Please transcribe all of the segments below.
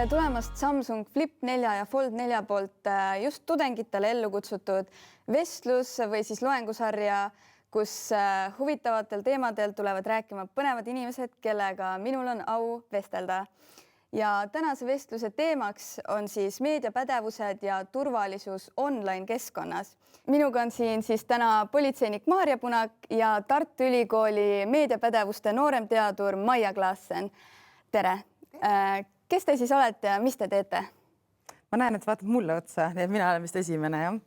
Tere tulemast Samsung Flip 4 ja Fold 4 poolt just tudengitele ellu kutsutud vestlus või siis loengusarja, kus huvitavatel teemadel tulevad rääkima põnevad inimesed, kellega minul on au vestelda. Ja tänase vestluse teemaks on siis meediapädevused ja turvalisus online keskkonnas. Minuga on siin siis täna politseinik Maarja Punak ja Tartu Ülikooli meediapädevuste nooremteadur Maia Klaassen. Tere! Kes te siis olete ja mis te teete? Ma näen, et vaatad mulle otsa, nii et mina olen vist esimene, jah.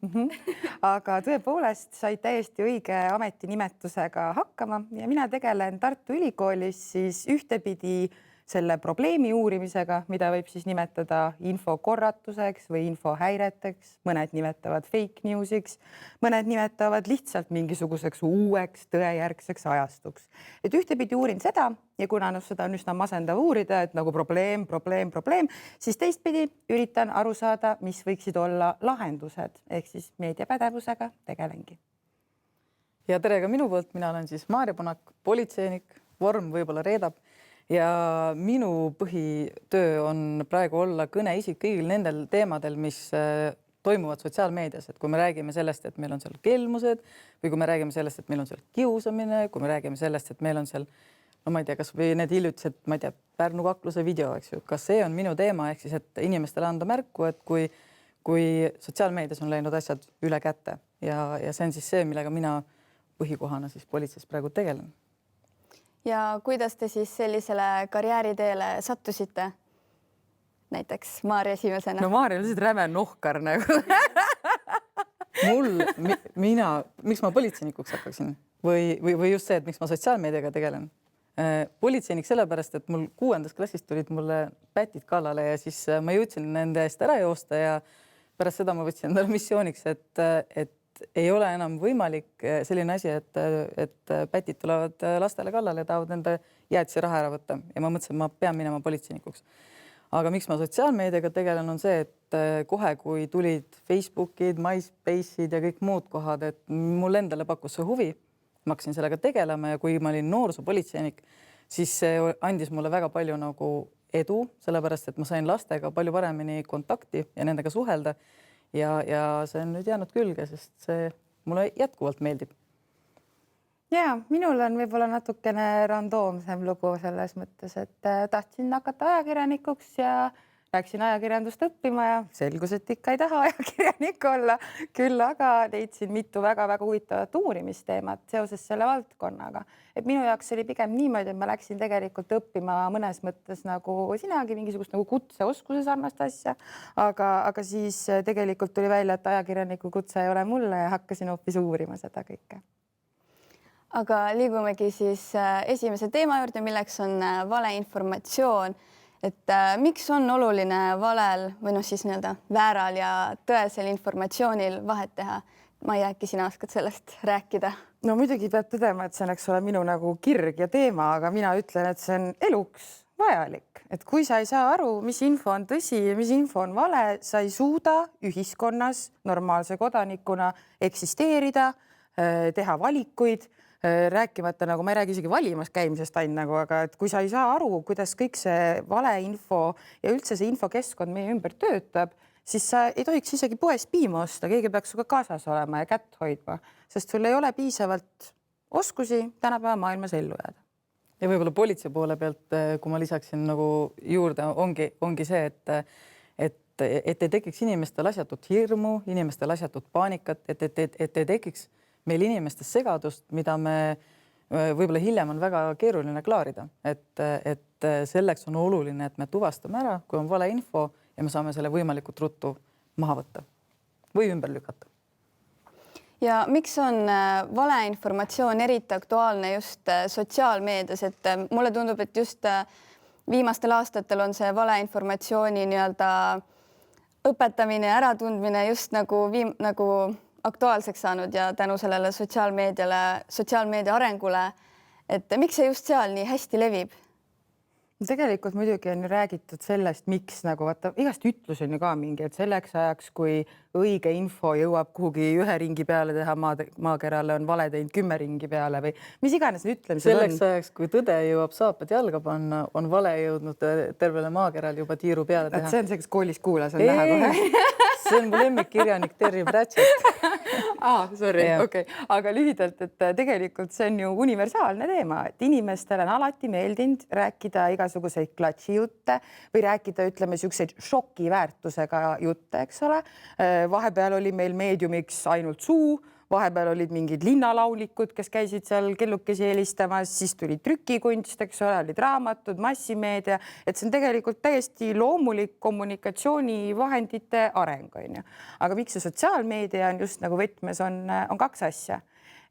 Aga tõepoolest said täiesti õige ametinimetusega hakkama ja mina tegelen Tartu Ülikoolis siis ühtepidi selle probleemi uurimisega, mida võib siis nimetada infokorratuseks või infohäireteks, mõned nimetavad fake newsiks, mõned nimetavad lihtsalt mingisuguseks uueks tõejärgseks ajastuks. Et ühtepidi uurin seda ja kuna seda on üsna masendav uurida, et nagu probleem, siis teistpidi üritan aru saada, mis võiksid olla lahendused, ehk siis meediapädevusega tegelengi. Ja tere ka minu poolt, mina olen siis Maarja Punak, politseinik, vorm võib-olla reedab. Ja minu põhitöö on praegu olla kõneisik kõigil nendel teemadel, mis toimuvad sotsiaalmeedias. Et kui me räägime sellest, et meil on seal kelmused või kui me räägime sellest, et meil on seal kiusamine, kui me räägime sellest, et meil on seal, no ma ei tea, kas või need hiljutised, ma ei tea, Pärnu kakluse video, eks ju, kas see on minu teema, ehk siis, et inimestele anda märku, et kui sotsiaalmeedias on läinud asjad üle kätte ja see on siis see, millega mina põhikohana siis politseis praegu tegelen. Ja kuidas te siis sellisele karjääriteele sattusite? Näiteks Maarja esimesena. No Maarja on lihtsalt räme nohkar nagu. Miks ma politseinikuks hakkaksin? Või just see, et miks ma sotsiaalmeediaga tegelen? Politseinik sellepärast, et mul 6. klassist tulid mulle pätid kallale ja siis ma jõudsin nende eest ära joosta ja pärast seda ma võtsin endale missiooniks, et ei ole enam võimalik selline asi, et pätid tulevad lastele kallale ja tahavad nende jäätise raha ära võtta. Ja ma mõtlesin, et ma pean minema politseinikuks. Aga miks ma sotsiaalmeediaga tegelen on see, et kohe, kui tulid Facebookid, MySpace'id ja kõik muud kohad, et mul endale pakkus see huvi, ma hakkasin sellega tegelema ja kui ma olin noorsoopolitseinik, siis see andis mulle väga palju nagu edu, sellepärast, et ma sain lastega palju paremini kontakti ja nendega suhelda. Ja see on nüüd jäänud külge, sest see mulle jätkuvalt meeldib. Ja, minul on võib-olla natukene randoomsem lugu selles mõttes, et tahtsin hakata ajakirjanikuks ja läksin ajakirjandust õppima ja selgus, et ikka ei taha ajakirjanik olla. Küll aga leidsin mitu väga-väga huvitavat uurimisteemat seoses selle valdkonnaga. Et minu jaoks oli pigem niimoodi, et ma läksin tegelikult õppima mõnes mõttes nagu sinagi mingisugust nagu kutseoskuse sarnast asja, aga siis tegelikult tuli välja, et ajakirjaniku kutse ei ole mulle ja hakkasin hoopis uurima seda kõike. Aga liigumegi siis esimese teema juurde, milleks on valeinformatsioon. Et miks on oluline valel või siis vääral ja tõesel informatsioonil vahet teha? Maia, äkki sina oskad sellest rääkida? No muidugi peab tõdema, et see on, eks ole, minu nagu kirg ja teema, aga mina ütlen, et see on eluks vajalik. Et kui sa ei saa aru, mis info on tõsi ja mis info on vale, sa ei suuda ühiskonnas normaalse kodanikuna eksisteerida, teha valikuid, rääkimata, nagu ma ei räägi isegi valimas käimisest ainult nagu, aga et kui sa ei saa aru, kuidas kõik see valeinfo ja üldse see infokeskkond meie ümber töötab, siis sa ei tohiks isegi poest piima osta, keegi peaks suga kaasas olema ja kätt hoidma, sest sul ei ole piisavalt oskusi tänapäeva maailmas ellu jääda. Ja võib-olla politsei poole pealt, kui ma lisaksin nagu juurde, ongi see, et ei tekiks inimestel asjatut hirmu, inimestel asjatut paanikat, et ei tekiks meil inimestes segadust, mida me võib-olla hiljem on väga keeruline klaarida. Et selleks on oluline, et me tuvastame ära, kui on vale info ja me saame selle võimalikult ruttu maha võtta või ümber lükata. Ja miks on valeinformatsioon eriti aktuaalne just sotsiaalmeedias? Et mulle tundub, et just viimastel aastatel on see valeinformatsiooni õpetamine ja äratundmine just nagu aktuaalseks saanud ja tänu sellele sotsiaalmeedia arengule, et miks see just seal nii hästi levib? Tegelikult muidugi on ju räägitud sellest, miks nagu vaata, igast ütlus on ju ka mingi, et selleks ajaks, kui õige info jõuab kuhugi 1 ringi peale teha maakerale, on vale teinud 10 ringi peale või mis iganes need ütlemised selleks ajaks, kui tõde jõuab saapad jalga panna, on vale jõudnud tervele maakerale juba tiiru peale teha. See on see, kes koolis kuulas, on näha kohe. See on mu lemmikkirjanik Terry Pratchett. Sorry, okei. Aga lühidalt, et tegelikult see on ju universaalne teema, et inimestele on alati meeldinud rääkida igasuguseid klatšijutte või rääkida, ütleme, niisuguseid šokiväärtusega jutte, eks ole. Vahepeal oli meil meediumiks ainult suu, vahepeal olid mingid linnalaulikud, kes käisid seal kellukesi helistamas, siis tuli trükikunst, eks ole, olid raamatud, massimeedia, et see on tegelikult täiesti loomulik kommunikatsioonivahendite areng, on ju. Aga miks see sotsiaalmeedia on just nagu võtmes, on 2 asja.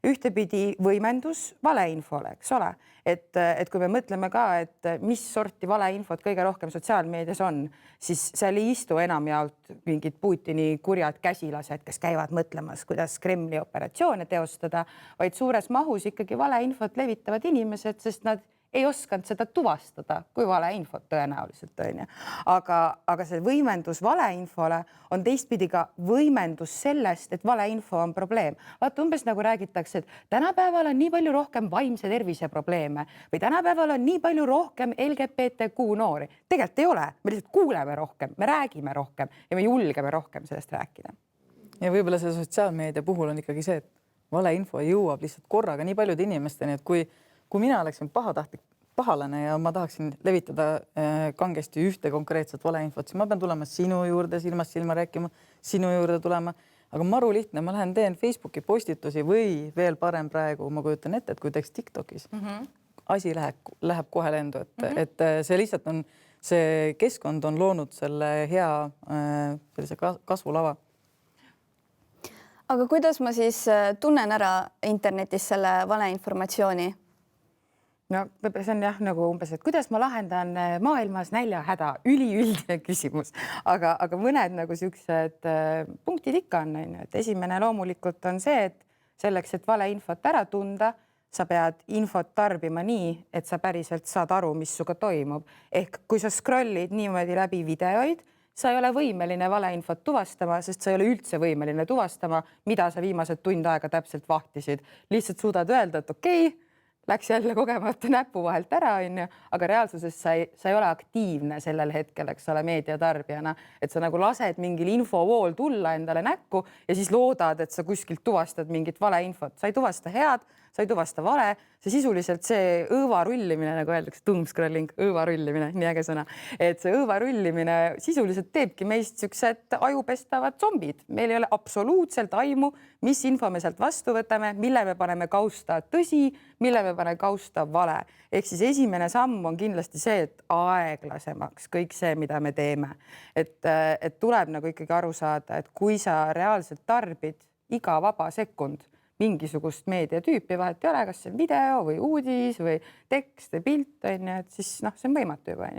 Ühtepidi võimendus valeinfole, eks ole, et kui me mõtleme ka, et mis sorti valeinfot kõige rohkem sotsiaalmeedias on, siis seal ei istu enamjaolt mingid Putini kurjad käsilased, kes käivad mõtlemas, kuidas Kremli operatsioone teostada, vaid suures mahus ikkagi valeinfot levitavad inimesed, sest nad ei osanud seda tuvastada kui valeinfot tõenäoliselt, on ju. Aga see võimendus valeinfole on teistpidi ka võimendus sellest, et valeinfo on probleem. Vaata, umbes nagu räägitakse, et tänapäeval on nii palju rohkem vaimse tervise probleeme või tänapäeval on nii palju rohkem LGBTQ noori. Tegelikult ei ole, me lihtsalt kuuleme rohkem, me räägime rohkem ja me julgeme rohkem sellest rääkida. Ja võib-olla see sotsiaalmeedia puhul on ikkagi see, et valeinfo jõuab lihtsalt korraga nii paljude inimesteni, et kui mina oleksin pahalane ja ma tahaksin levitada kangesti ühte konkreetset valeinfot, siis ma pean tulema sinu juurde silmast silma rääkima, sinu juurde tulema, aga maru lihtne, ma lähen teen Facebooki postitusi või veel parem praegu, ma kujutan ette, et kui teeks TikTokis, asi läheb kohe lendu, et see lihtsalt on, see keskkond on loonud selle hea sellise kasvulava. Aga kuidas ma siis tunnen ära internetis selle valeinformatsiooni? No see on jah nagu umbes, et kuidas ma lahendan maailmas näljahäda, üliüldine küsimus, aga mõned nagu siuksed punktid ikka on, et esimene loomulikult on see, et selleks, et valeinfot ära tunda, sa pead infot tarbima nii, et sa päriselt saad aru, mis suga toimub. Ehk kui sa scrollid niimoodi läbi videoid, sa ei ole võimeline valeinfot tuvastama, sest sa ei ole üldse võimeline tuvastama, mida sa viimased tund aega täpselt vahtisid. Lihtsalt suudad öelda, et okei, läks jälle kogemata näpu vahelt ära, aga reaalsuses sa ei ole aktiivne sellel hetkel, eks ole, meediatarbijana, et sa nagu lased mingil infovool tulla endale näkku ja siis loodad, et sa kuskilt tuvastad mingit valeinfot. Sa ei tuvasta head, sa ei tuvasta vale, see sisuliselt see õõva rullimine, nagu öeldakse, doomscrolling, õõva rullimine, nii äge sõna, et see õõva rullimine sisuliselt teebki meist siuksed ajupestavad zombid. Meil ei ole absoluutselt aimu, mis info me sealt vastu võtame, mille me paneme kausta tõsi, mille me paneme kausta vale. Ehk siis esimene samm on kindlasti see, et aeglasemaks kõik see, mida me teeme. Et tuleb nagu ikkagi aru saada, et kui sa reaalselt tarbid iga vaba sekund mingisugust meediatüüpi, vahet ei ole, kas see on video või uudis või tekst või pilt, et siis see on võimatu juba.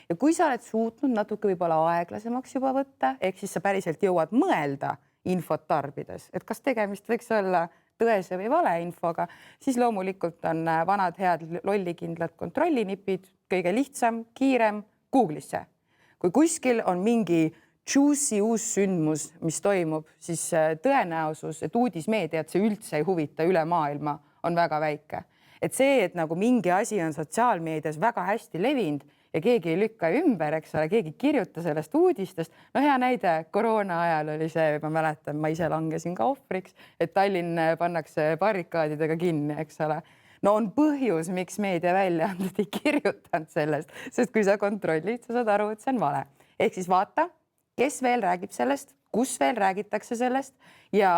Ja kui sa oled suutnud natuke võib-olla aeglasemaks juba võtta, ehk siis sa päriselt jõuad mõelda infot tarbides, et kas tegemist võiks olla tõese või valeinfoga, siis loomulikult on vanad head lollikindlad kontrollinipid, kõige lihtsam, kiirem Google'isse. Kui kuskil on mingi juicy uus sündmus, mis toimub, siis tõenäosus, et uudismeediat see üldse ei huvita üle maailma, on väga väike. Et see, et nagu mingi asi on sotsiaalmeedias väga hästi levinud ja keegi ei lükka ümber, eks ole, keegi kirjuta sellest uudistest. No hea näide, koroona ajal oli see, ma mäletan, ma ise langesin ka ohvriks, et Tallinn pannakse barrikaadidega kinni, eks ole. No on põhjus, miks meediaväljaanded ei kirjutanud sellest, sest kui sa kontrollid, sa saad aru, et see on vale. Ehk siis vaata, kes veel räägib sellest, kus veel räägitakse sellest ja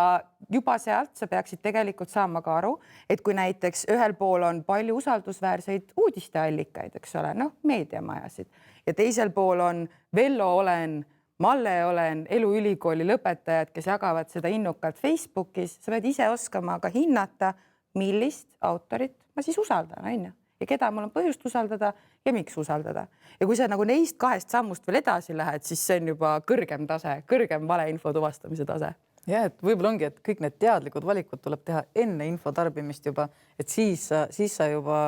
juba sealt sa peaksid tegelikult saama ka aru, et kui näiteks ühel pool on palju usaldusväärseid uudisteallikaid, eks ole, meediamajasid ja teisel pool on Vello olen, Malle olen, eluülikooli lõpetajad, kes jagavad seda innukalt Facebookis, sa pead ise oskama ka hinnata, millist autorit ma siis usaldan, on ju. Ja keda mul on põhjust usaldada ja miks usaldada. Ja kui sa nagu neist 2 sammust veel edasi lähed, siis see on juba kõrgem tase, kõrgem valeinfo tuvastamise tase. Ja, et võib-olla ongi, et kõik need teadlikud valikud tuleb teha enne info tarbimist juba, et siis sa juba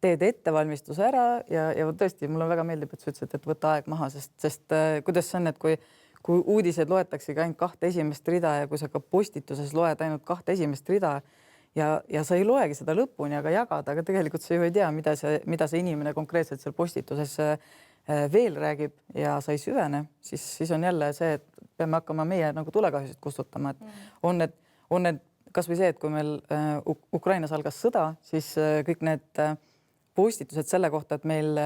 teed ettevalmistuse ära ja tõesti, mulle väga meeldib, et sa ütlesid, et võtta aeg maha, sest kuidas see on, et kui uudised loetaksegi ainult 2 esimest rida ja kui sa ka postituses loed ainult 2 esimest rida ja sa ei loegi seda lõpuni, aga jagad, aga tegelikult sa ju ei tea, mida see inimene konkreetselt seal postituses veel räägib ja sa ei süvene, siis on jälle see, et peame hakkama meie nagu tulekahjusid kustutama, et on need kasvõi see, et kui meil Ukrainas algas sõda, siis kõik need postitused selle kohta, et meil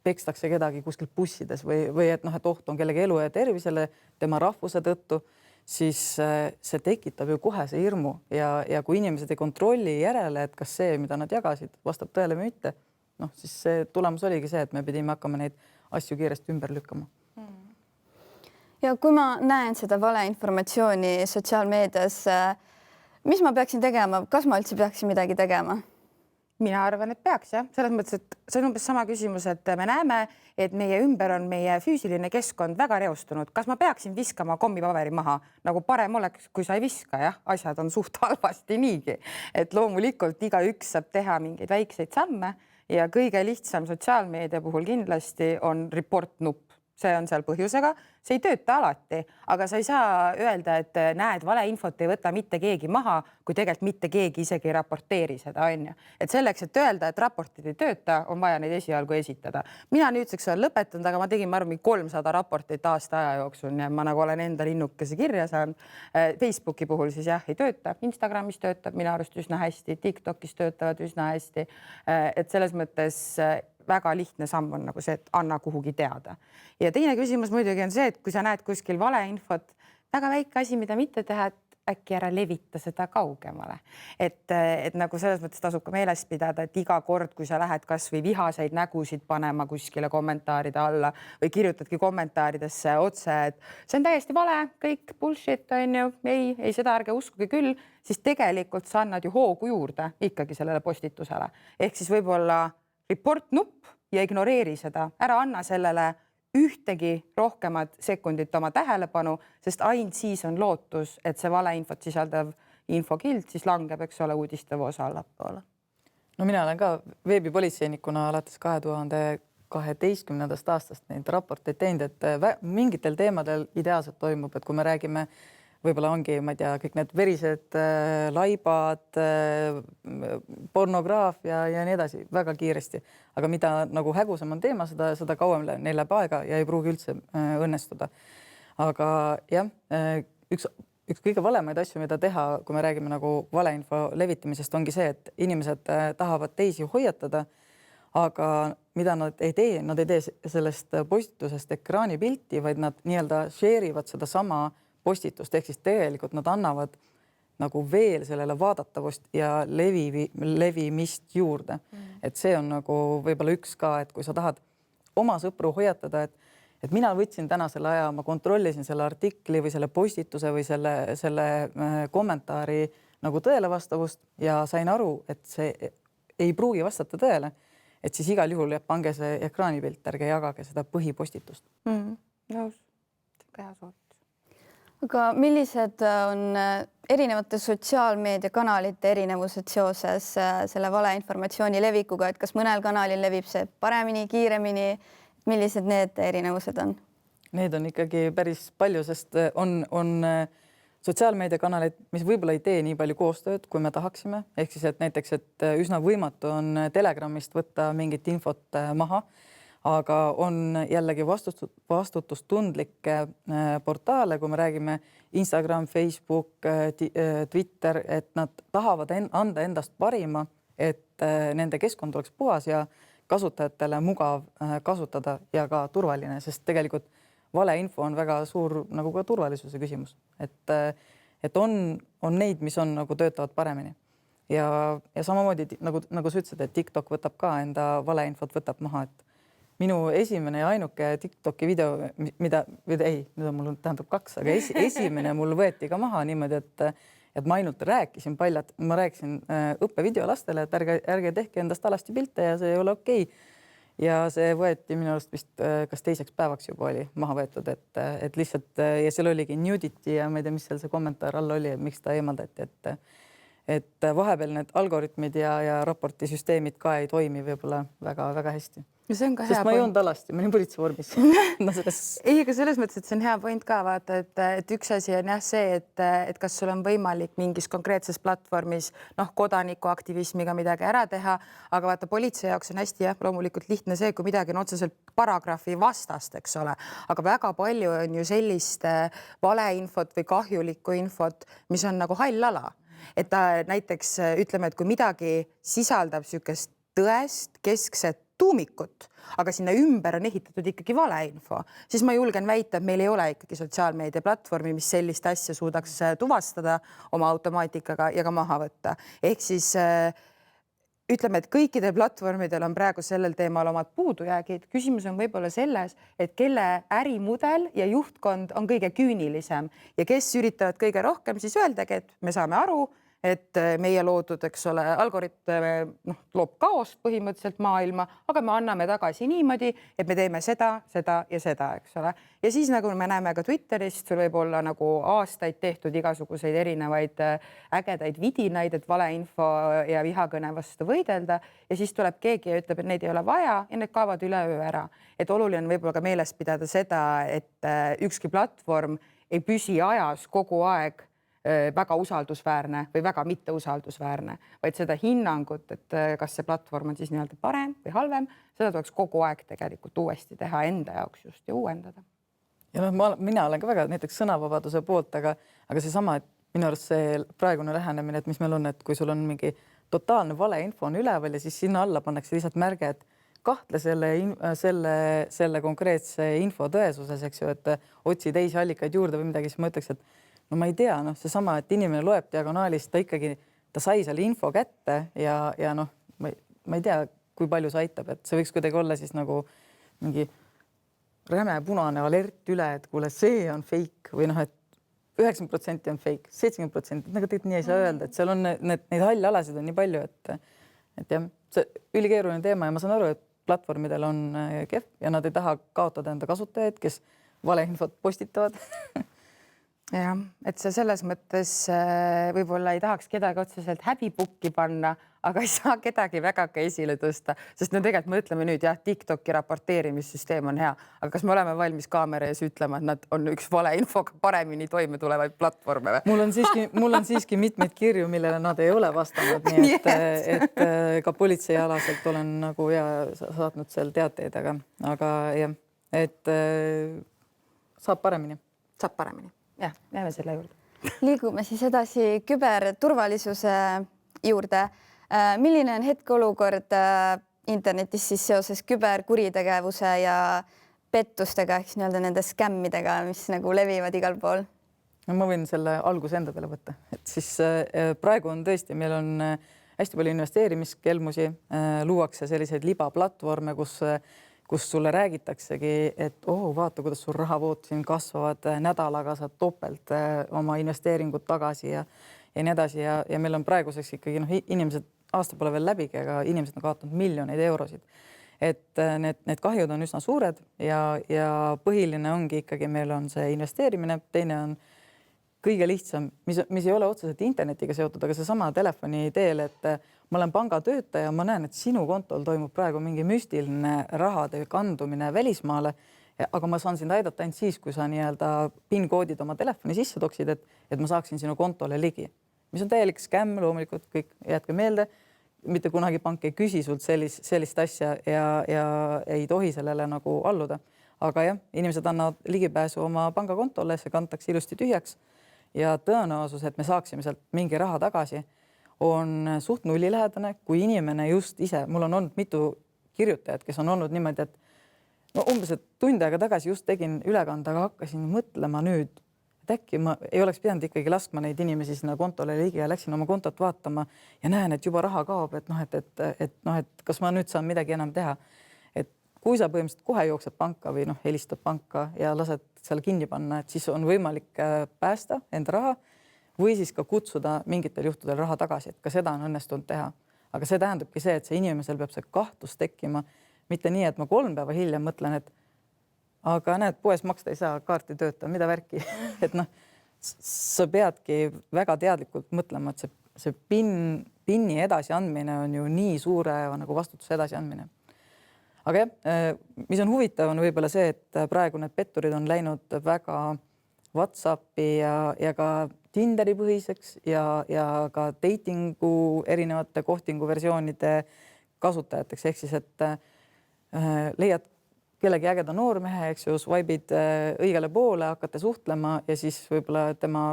pekstakse kedagi kuskil bussides või et noh, et oht on kellegi elu ja tervisele tema rahvuse tõttu, siis see tekitab ju kohe see hirmu ja kui inimesed ei kontrolli järele, et kas see, mida nad jagasid, vastab tõele või mitte, noh, siis see tulemus oligi see, et me pidime hakkama neid asju kiiresti ümber lükkama. Ja kui ma näen seda valeinformatsiooni sotsiaalmeedias, mis ma peaksin tegema, kas ma üldse peaksin midagi tegema? Mina arvan, et peaks jah, selles mõttes, et see on umbes sama küsimus, et me näeme, et meie ümber on meie füüsiline keskkond väga reostunud. Kas ma peaksin viskama kommipaberi maha? Nagu parem oleks, kui sa ei viska, jah, asjad on suht halvasti niigi. Et loomulikult igaüks saab teha mingeid väikseid samme ja kõige lihtsam sotsiaalmeedia puhul kindlasti on report-nupp. See on seal põhjusega, see ei tööta alati, aga sa ei saa öelda, et näed, valeinfot ei võta mitte keegi maha, kui tegelikult mitte keegi isegi ei raporteeri seda, on ju. Et selleks, et öelda, et raportid ei tööta, on vaja neid esialgu esitada. Mina nüüdseks olen lõpetanud, aga ma tegin, ma arvan, 300 raportit aasta aja jooksul ja ma nagu olen enda linnukese kirja saanud. Facebooki puhul siis jah, ei tööta, Instagramis töötab minu arust üsna hästi, TikTokis töötavad üsna hästi. Et selles mõttes väga lihtne samm on nagu see, et anna kuhugi teada. Ja teine küsimus muidugi on see, et kui sa näed kuskil valeinfot, väga väike asi, mida mitte teha, et äkki ära levita seda kaugemale. Et nagu selles mõttes tasub ka meeles pidada, et iga kord, kui sa lähed kas või vihaseid nägusid panema kuskile kommentaaride alla või kirjutadki kommentaaridesse otse, et see on täiesti vale, kõik bullshit on ju, ei seda ärge uskuge küll, siis tegelikult sa annad ju hoogu juurde ikkagi sellele postitusele. Ehk siis võib-olla report-nupp ja ignoreeri seda, ära anna sellele ühtegi rohkemat sekundit oma tähelepanu, sest ainult siis on lootus, et see valeinfot sisaldav infokild siis langeb, eks ole, uudistevoos allapoole. No mina olen ka veebipolitseinikuna alates 2012. aastast neid raporteid teinud, et mingitel teemadel ideaalselt toimub, et kui me räägime võib-olla ongi, ma ei tea, kõik need verised laibad, pornograafia ja nii edasi väga kiiresti. Aga mida nagu hägusam on teema, seda kauem neil läheb aega ja ei pruugi üldse õnnestuda. Aga jah, üks kõige valemaid asju, mida teha, kui me räägime nagu valeinfo levitamisest, ongi see, et inimesed tahavad teisi hoiatada, aga mida nad ei tee sellest postitusest ekraanipilti, vaid nad nii-öelda share'ivad seda sama postitust, ehk siis tegelikult nad annavad nagu veel sellele vaadatavust ja levimist juurde. Et see on nagu võib-olla üks ka, et kui sa tahad oma sõpru hoiatada, et mina võtsin täna selle aja, ma kontrollisin selle artikli või selle postituse või selle kommentaari nagu tõele vastavust ja sain aru, et see ei pruugi vastata tõele, et siis igal juhul pange see ekraanipilt, ärge jagage seda põhipostitust. Nõus, hea soovitus. Aga millised on erinevate sotsiaalmeediakanalite erinevused seoses selle valeinformatsiooni levikuga, et kas mõnel kanalil levib see paremini, kiiremini, millised need erinevused on? Need on ikkagi päris palju, sest on sotsiaalmeediakanaleid, mis võib-olla ei tee nii palju koostööd, kui me tahaksime. Ehk siis, et näiteks, et üsna võimatu on Telegramist võtta mingit infot maha, aga on jällegi vastutustundlikke portaale, kui me räägime Instagram, Facebook, Twitter, et nad tahavad anda endast parima, et nende keskkond oleks puhas ja kasutajatele mugav kasutada ja ka turvaline, sest tegelikult valeinfo on väga suur nagu ka turvalisuse küsimus, et on neid, mis on nagu töötavad paremini ja samamoodi nagu sa ütlesid, et TikTok võtab ka enda valeinfot võtab maha, et minu esimene ja ainuke TikToki video, mida mul tähendab 2, aga esimene mul võeti ka maha niimoodi, et ma ainult rääkisin paljalt, ma rääkisin õppevideo lastele, et ärge tehke endast alasti pilte ja see ei ole okei. Ja see võeti minu arust vist kas teiseks päevaks juba oli maha võetud, et lihtsalt ja seal oligi nudity ja ma ei tea, mis seal see kommentaar all oli, et miks ta eemaldati, et vahepeal need algoritmid ja raportisüsteemid ka ei toimi võib-olla väga-väga hästi. ja see on ka sest hea ma ei point. olnud alasti, ma olin politsei vormis no selles... ei, aga selles mõttes, et see on hea point ka vaata, et üks asi on jah see, et kas sul on võimalik mingis konkreetses platvormis kodanikuaktivismiga midagi ära teha, aga vaata politsei jaoks on hästi loomulikult lihtne see, kui midagi on otseselt paragrahvi vastast, eks ole, aga väga palju on ju sellist valeinfot või kahjulikku infot, mis on nagu hall ala, et ta näiteks ütleme, et kui midagi sisaldab niisugust tõest keskset tuumikut, aga sinna ümber on ehitatud ikkagi valeinfo, siis ma julgen väita, et meil ei ole ikkagi sotsiaalmeedia platvormi, mis sellist asja suudaks tuvastada oma automaatikaga ja ka maha võtta. Ehk siis ütleme, et kõikidel platvormidel on praegu sellel teemal omad puudujäägid. Küsimus on võib-olla selles, et kelle ärimudel ja juhtkond on kõige küünilisem ja kes üritavad kõige rohkem siis öeldagi, et me saame aru, et meie loodud, eks ole, algoritm loob kaost põhimõtteliselt maailma, aga me anname tagasi niimoodi, et me teeme seda ja seda, eks ole. Ja siis nagu me näeme ka Twitterist, sul võib olla nagu aastaid tehtud igasuguseid erinevaid ägedaid vidinaid, et valeinfo ja vihakõne vastu võidelda ja siis tuleb keegi ja ütleb, et neid ei ole vaja ja need kaovad üleöö ära. Et oluline on võib-olla ka meeles pidada seda, et ükski platvorm ei püsi ajas kogu aeg väga usaldusväärne või väga mitteusaldusväärne, vaid seda hinnangut, et kas see platvorm on siis nii-öelda parem või halvem, seda tuleks kogu aeg tegelikult uuesti teha enda jaoks just ja uuendada. Ja mina olen ka väga näiteks sõnavabaduse poolt, aga seesama, et minu arust see praegune lähenemine, et mis meil on, et kui sul on mingi totaalne valeinfo on üleval ja siis sinna alla pannakse lihtsalt märge, et kahtle selle konkreetse info tõesuses, eks ju, et otsi teisi allikaid juurde või midagi, siis ma ütleks, et no ma ei tea, seesama, et inimene loeb diagonaalist, ta sai selle info kätte ja ma ei tea, kui palju see aitab, et see võiks kuidagi olla siis nagu mingi räme punane alert üle, et kuule, see on fake või et 90% on fake, 70%, nagu tegelikult nii ei saa öelda, et seal on neid halle alasid on nii palju, et jah, see ülikeeruline teema ja ma saan aru, et platvormidel on kehv ja nad ei taha kaotada enda kasutajaid, kes valeinfot postitavad jah, et see selles mõttes võib-olla ei tahaks kedagi otseselt häbipukki panna, aga ei saa kedagi väga ka esile tõsta, sest no tegelikult mõtleme nüüd jah, TikToki raporteerimissüsteem on hea, aga kas me oleme valmis kaamera ees ütlema, et nad on üks valeinfoga paremini toime tulevaid platvorme või? Mul on siiski mitmeid kirju, millele nad ei ole vastanud, nii et ka politseialaselt olen nagu saatnud seal teateid, aga jah, et saab paremini. Saab paremini. Jah, näeme selle juurde. Liigume siis edasi küberturvalisuse juurde. Milline on hetkeolukord internetis siis seoses küberkuritegevuse ja pettustega, ehk nii-öelda nende skämmidega, mis nagu levivad igal pool? No ma võin selle alguse enda peale võtta, et siis praegu on tõesti, meil on hästi palju investeerimiskelmusi, luuakse selliseid libaplatvorme, kus sulle räägitaksegi, et vaata, kuidas sul rahavood siin kasvavad, nädalaga saad topelt oma investeeringud tagasi ja nii edasi ja meil on praeguseks ikkagi inimesed aasta pole veel läbigi, aga inimesed on kaotanud miljoneid eurosid. Et need kahjud on üsna suured ja põhiline ongi ikkagi, meil on see investeerimine, teine on kõige lihtsam, mis ei ole otseselt internetiga seotud, aga seesama telefoni teel, et ma olen pangatöötaja, ma näen, et sinu kontol toimub praegu mingi müstiline rahade kandumine välismaale, aga ma saan sind aidata ainult siis, kui sa nii-öelda PIN-koodid oma telefoni sisse toksid, et ma saaksin sinu kontole ligi. Mis on täielik skämm, loomulikult kõik jätke meelde, mitte kunagi pank ei küsi sult sellist asja ja ei tohi sellele nagu alluda. Aga jah, inimesed annavad ligipääsu oma pangakontole, see kantakse ilusti tühjaks ja tõenäosus, et me saaksime sealt mingi raha tagasi, on suht nullilähedane, kui inimene just ise, mul on olnud mitu kirjutajat, kes on olnud niimoodi, et umbes tund aega tagasi just tegin ülekande, aga hakkasin mõtlema nüüd, et äkki ma ei oleks pidanud ikkagi laskma neid inimesi sinna kontole ligi ja läksin oma kontot vaatama ja näen, et juba raha kaob, et kas ma nüüd saan midagi enam teha. Et kui sa põhimõtteliselt kohe jooksed panka või helistad panka ja lased seal kinni panna, et siis on võimalik päästa enda raha või siis ka kutsuda mingitel juhtudel raha tagasi, et ka seda on õnnestunud teha. Aga see tähendabki see, et see inimesel peab see kahtlus tekkima, mitte nii, et ma 3 päeva hiljem mõtlen, et aga näed, poes maksta ei saa, kaarti tööta, mida värki. Et sa peadki väga teadlikult mõtlema, et see PIN-i edasiandmine on ju nii suure nagu vastutuse edasiandmine. Aga jah, mis on huvitav, on võib-olla see, et praegu need petturid on läinud väga WhatsAppi ja ka Tinderi põhiseks ja ka datingu erinevate kohtingu versioonide kasutajateks. Ehk siis, et leiad kellegi ägeda noormehe, eks ju, swipe'id õigele poole, hakkate suhtlema ja siis võib-olla tema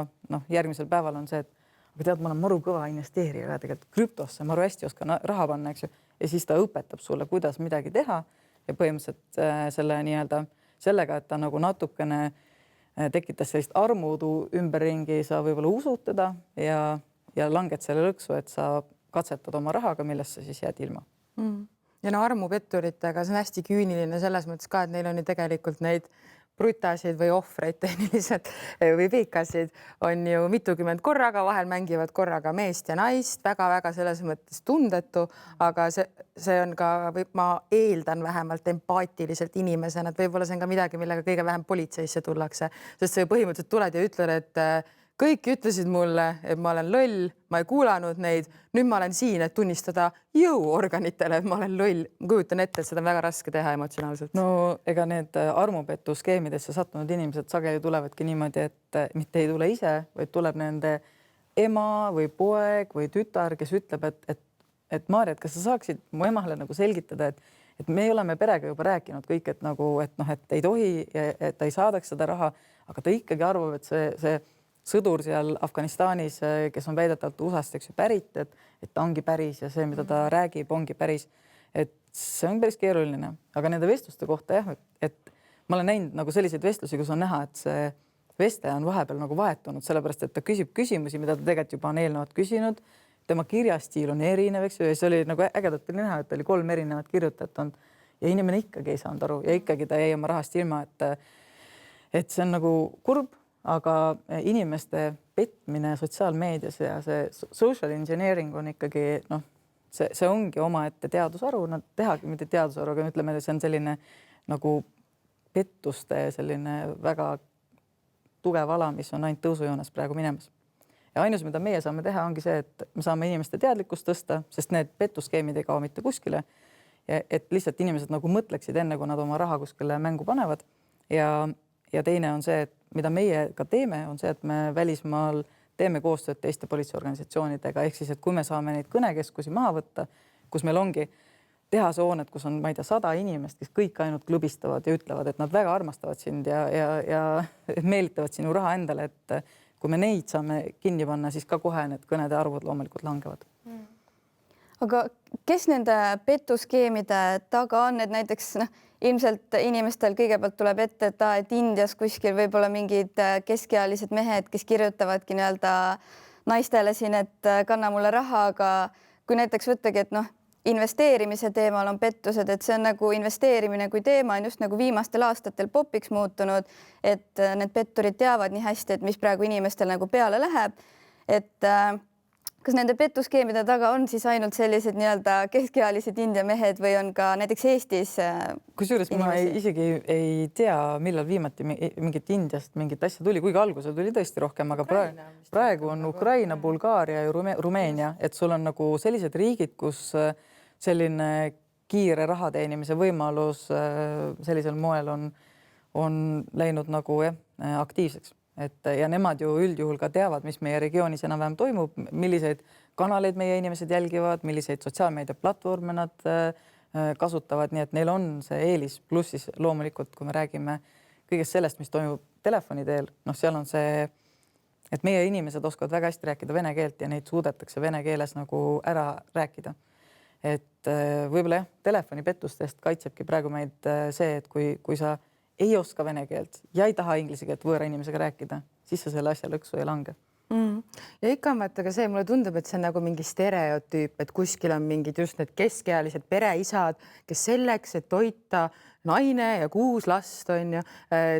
järgmisel päeval on see, et aga tead, ma olen maru kõva investeerija tegelikult krüptosse, maru hästi oskan raha panna, eks ju. Ja siis ta õpetab sulle, kuidas midagi teha ja põhimõtteliselt selle nii-öelda sellega, et ta nagu natukene tekitas sellist armuudu ümberringi, sa võib-olla usud teda ja langed selle lõksu, et sa katsetad oma rahaga, millest sa siis jääd ilma. Ja armupetturitega see on hästi küüniline selles mõttes ka, et neil on ju tegelikult neid brutasid või ohvreid tehniliselt või piikasid on ju mitukümmend korraga, vahel mängivad korraga meest ja naist, väga-väga selles mõttes tundetu, aga see on ka, ma eeldan vähemalt empaatiliselt inimesena, et võib-olla see on ka midagi, millega kõige vähem politseisse tullakse, sest see põhimõtteliselt tuled ja ütled, et kõik ütlesid mulle, et ma olen loll, ma ei kuulanud neid, nüüd ma olen siin, et tunnistada jõuorganitele, et ma olen loll. Ma kujutan ette, et seda on väga raske teha emotsionaalselt. No ega need armupetuskeemidesse sattunud inimesed sageli tulevadki niimoodi, et mitte ei tule ise, vaid tuleb nende ema või poeg või tütar, kes ütleb, et Maarja, kas sa saaksid mu emale nagu selgitada, et me oleme perega juba rääkinud kõik, et nagu, et ei tohi, et ta ei saadaks seda raha, aga ta ikkagi arvab, et see sõdur seal Afganistanis, kes on väidetavalt USA-st, eks ju, pärit, et ta ongi päris ja see, mida ta räägib, ongi päris. Et see on päris keeruline, aga nende vestluste kohta jah, et ma olen näinud nagu selliseid vestlusi, kus on näha, et see vestleja on vahepeal nagu vahetunud, sellepärast et ta küsib küsimusi, mida ta tegelikult juba on eelnevalt küsinud. Tema kirjastiil on erinev, eks ju, ja see oli nagu ägedalt näha, et oli 3 erinevat kirjutajat olnud ja inimene ikkagi ei saanud aru ja ikkagi ta jäi oma rahast ilma, et see on nagu kurb. Aga inimeste petmine sotsiaalmeedias ja see social engineering on ikkagi, see ongi omaette teadusharu, nad tehagi mitte teadusharu, aga ütleme, see on selline nagu pettuste selline väga tugev ala, mis on ainult tõusujoones praegu minemas. Ja ainus, mida meie saame teha, ongi see, et me saame inimeste teadlikkust tõsta, sest need pettuskeemid ei kao mitte kuskile. Et lihtsalt inimesed nagu mõtleksid enne, kui nad oma raha kuskile mängu panevad. Ja teine on see, et mida meie ka teeme, on see, et me välismaal teeme koostööd teiste politseiorganisatsioonidega. Ehk siis, et kui me saame neid kõnekeskusi maha võtta, kus meil ongi tehasehooned, kus on, ma ei tea, 100 inimest, kes kõik ainult klubistavad ja ütlevad, et nad väga armastavad sind ja meelitavad sinu raha endale, et kui me neid saame kinni panna, siis ka kohe need kõnede arvud loomulikult langevad. Aga kes nende petuskeemide taga on, et näiteks ilmselt inimestel kõigepealt tuleb ette, et Indias kuskil võib-olla mingid keskealised mehed, kes kirjutavadki nii-öelda naistele siin, et kanna mulle raha, aga kui näiteks võttagi, et investeerimise teemal on pettused, et see on nagu investeerimine kui teema on just nagu viimastel aastatel popiks muutunud, et need petturid teavad nii hästi, et mis praegu inimestel nagu peale läheb, et kas nende petuskeemide taga on siis ainult sellised nii-öelda keskealised India mehed või on ka näiteks Eestis kusjuures ma isegi ei tea, millal viimati mingit Indiast mingit asja tuli, kuigi algusel tuli tõesti rohkem, aga praegu on Ukraina, Bulgaaria ja Rumeenia, et sul on nagu sellised riigid, kus selline kiire raha teenimise võimalus sellisel moel on läinud nagu aktiivseks. Ja nemad ju üldjuhul ka teavad, mis meie regioonis enam-vähem toimub, milliseid kanaleid meie inimesed jälgivad, milliseid sotsiaalmeedia platvorme nad kasutavad, nii et neil on see eelis, pluss siis loomulikult, kui me räägime kõigest sellest, mis toimub telefoni teel, seal on see, et meie inimesed oskavad väga hästi rääkida vene keelt ja neid suudetakse vene keeles nagu ära rääkida. Et võib-olla jah, telefonipettustest kaitsebki praegu meid see, et kui sa ei oska vene keelt ja ei taha inglise keelt võõra inimesega rääkida, siis sa selle asja lõksu ei lange. Ja ikka on vaata ka see, mulle tundub, et see on nagu mingi stereotüüp, et kuskil on mingid just need keskealised pereisad, kes selleks, et toita naine ja 6 last on ju,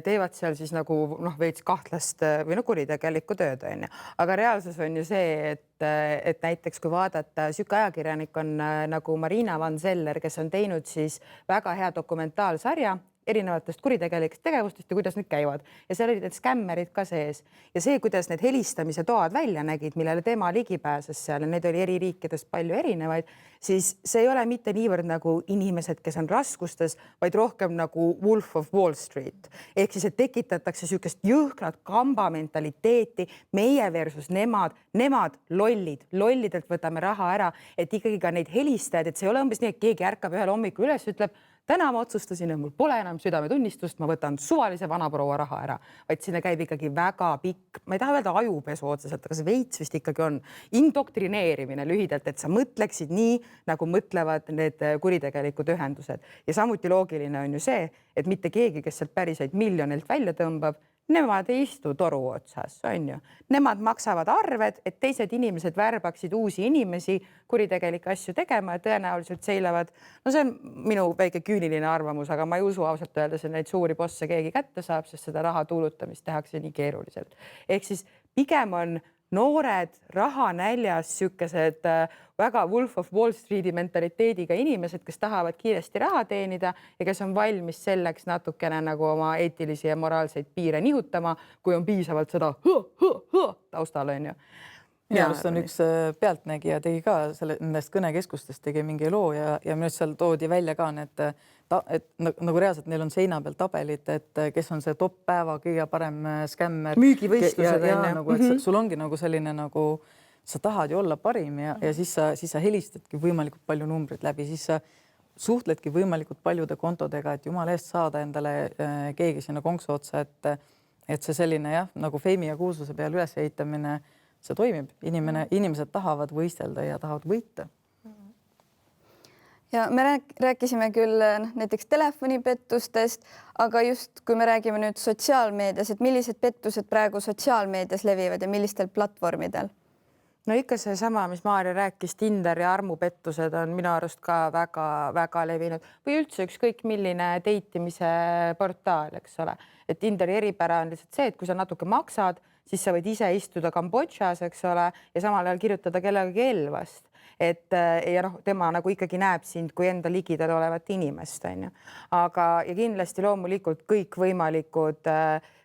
teevad seal siis nagu veits kahtlast või kuritegelikku tööd on ju. Aga reaalsus on ju see, et näiteks kui vaadata, süke ajakirjanik on nagu Marina Van Zeller, kes on teinud siis väga hea dokumentaalsarja erinevatest kuritegelikest tegevustest ja kuidas need käivad ja seal olid need skämmerid ka sees ja see, kuidas need helistamise toad välja nägid, millele tema ligi pääses seal ja neid oli eri riikidest palju erinevaid, siis see ei ole mitte niivõrd nagu inimesed, kes on raskustes, vaid rohkem nagu Wolf of Wall Street ehk siis, et tekitatakse niisugust jõhkrat kamba mentaliteeti, meie versus nemad lollid, lollidelt võtame raha ära, et ikkagi ka neid helistajaid, et see ei ole umbes nii, et keegi ärkab ühel hommikul üles, ütleb, täna ma otsustasin, et mul pole enam südametunnistust, ma võtan suvalise vanaproua raha ära, vaid sinna käib ikkagi väga pikk, ma ei taha öelda ajupesu otseselt, aga see veits vist ikkagi on indoktrineerimine lühidalt, et sa mõtleksid nii, nagu mõtlevad need kuritegelikud ühendused. Ja samuti loogiline on ju see, et mitte keegi, kes sealt päriseid miljonilt välja tõmbab, nemad ei istu toru otsas, on ju. Nemad maksavad arved, et teised inimesed värbaksid uusi inimesi kuritegelikke asju tegema ja tõenäoliselt seilavad. No see on minu väike küüniline arvamus, aga ma ei usu ausalt öeldes, et neid suuri bosse keegi kätte saab, sest seda raha tuulutamist tehakse nii keeruliselt. Ehk siis pigem on noored, rahanäljas, siukesed väga Wolf of Wall Streeti mentaliteediga inimesed, kes tahavad kiiresti raha teenida ja kes on valmis selleks natukene nagu oma eetilisi ja moraalseid piire nihutama, kui on piisavalt seda taustal, on ju. Minu arust on üks pealtnägija tegi ka nendest kõnekeskustest tegi mingi loo ja minu arust seal toodi välja ka need, et nagu reaalselt neil on seina peal tabelid, et kes on see top päeva kõige parem skämmer. Müügivõistlused. Nagu, et sul ongi nagu selline nagu, sa tahad ju olla parim ja siis sa helistadki võimalikult palju numbrid läbi, siis sa suhtledki võimalikult paljude kontodega, et jumala eest saada endale keegi sinna konksu otsa, et see selline jah, nagu feimi ja kuulsuse peal üles ehitamine, see toimib, inimesed tahavad võistelda ja tahavad võita. Ja me rääkisime küll näiteks telefonipettustest, aga just kui me räägime nüüd sotsiaalmeedias, et millised pettused praegu sotsiaalmeedias levivad ja millistel platvormidel? No ikka seesama, mis Maarja rääkis, Tinder ja armupettused on minu arust ka väga levinud või üldse ükskõik milline deitimise portaal, eks ole. Et Tinderi eripära on lihtsalt see, et kui sa natuke maksad, siis sa võid ise istuda Kambodžas, eks ole, ja samal ajal kirjutada kellegagi Elvast. Ja tema nagu ikkagi näeb sind kui enda ligidal olevat inimest, on ju. Aga ja kindlasti loomulikult kõik võimalikud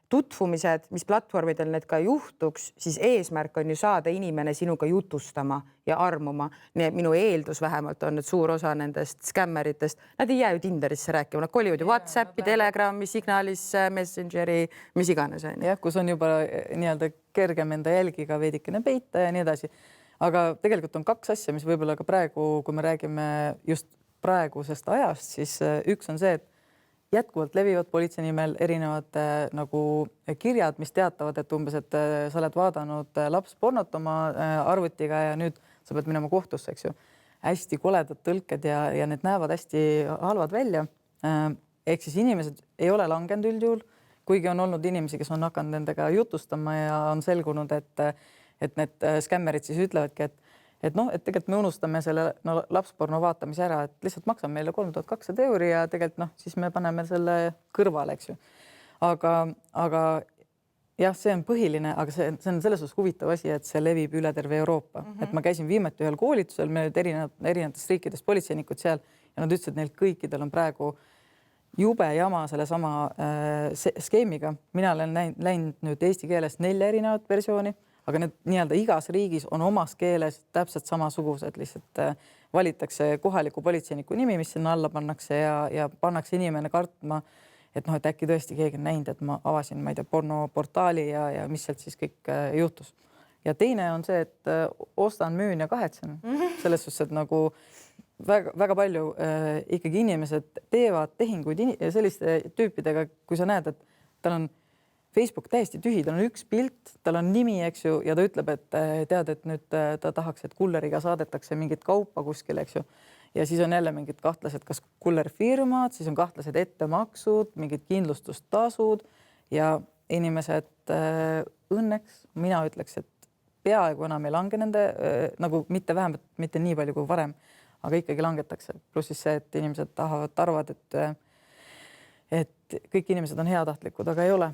tutvumised, mis platvormidel need ka juhtuks, siis eesmärk on ju saada inimene sinuga jutustama ja armuma. Nii et minu eeldus vähemalt on, et suur osa nendest skämmeritest, nad ei jää ju Tinderisse rääkima, nad kolivad ju WhatsAppi, Telegrami, Signalisse, Messengeri, mis iganes. Jah, kus on juba nii-öelda kergem enda jälgiga veidikene peita ja nii edasi. Aga tegelikult on kaks asja, mis võib-olla ka praegu, kui me räägime just praegusest ajast, siis üks on see, et jätkuvalt levivad politsei nimel erinevad nagu kirjad, mis teatavad, et umbes, et sa oled vaadanud lapspornot oma arvutiga ja nüüd sa pead minema kohtusse, eks ju. Hästi koledad tõlked ja need näevad hästi halvad välja. Ehk siis inimesed ei ole langenud üldjuhul, kuigi on olnud inimesi, kes on hakanud nendega jutustama ja on selgunud, et need skämmerid siis ütlevadki, et tegelikult me unustame selle lapsporno vaatamise ära, et lihtsalt maksame meile 3200 € ja tegelikult siis me paneme selle kõrvale, eks ju. Aga jah, see on põhiline, aga see on selles suhtes huvitav asi, et see levib üle terve Euroopa. Et ma käisin viimati ühel koolitusel, meil olid erinevatest riikidest politseinikud seal ja nad ütlesid, et neil kõikidel on praegu jube jama sellesama skeemiga. Mina olen läinud nüüd eesti keelest 4 erinevat versiooni, aga need nii-öelda igas riigis on omas keeles täpselt samasugused, lihtsalt valitakse kohaliku politseiniku nimi, mis sinna alla pannakse ja pannakse inimene kartma, et äkki tõesti keegi on näinud, et ma avasin, ma ei tea, pornoportaali ja mis sealt siis kõik juhtus. Ja teine on see, et ostan, müün ja kahetsen. Selles suhtes, et nagu väga palju ikkagi inimesed teevad tehinguid selliste tüüpidega, kui sa näed, et tal on Facebook täiesti tühi, tal on üks pilt, tal on nimi, eks ju, ja ta ütleb, et tead, et nüüd ta tahaks, et kulleriga saadetakse mingit kaupa kuskile, eks ju. Ja siis on jälle mingid kahtlased, kas kullerfirmad, siis on kahtlased ettemaksud, mingid kindlustustasud ja inimesed õnneks, mina ütleks, et peaaegu enam ei lange nende, nagu mitte vähemalt, mitte nii palju kui varem, aga ikkagi langetakse. Pluss siis see, et inimesed arvavad, et kõik inimesed on heatahtlikud, aga ei ole.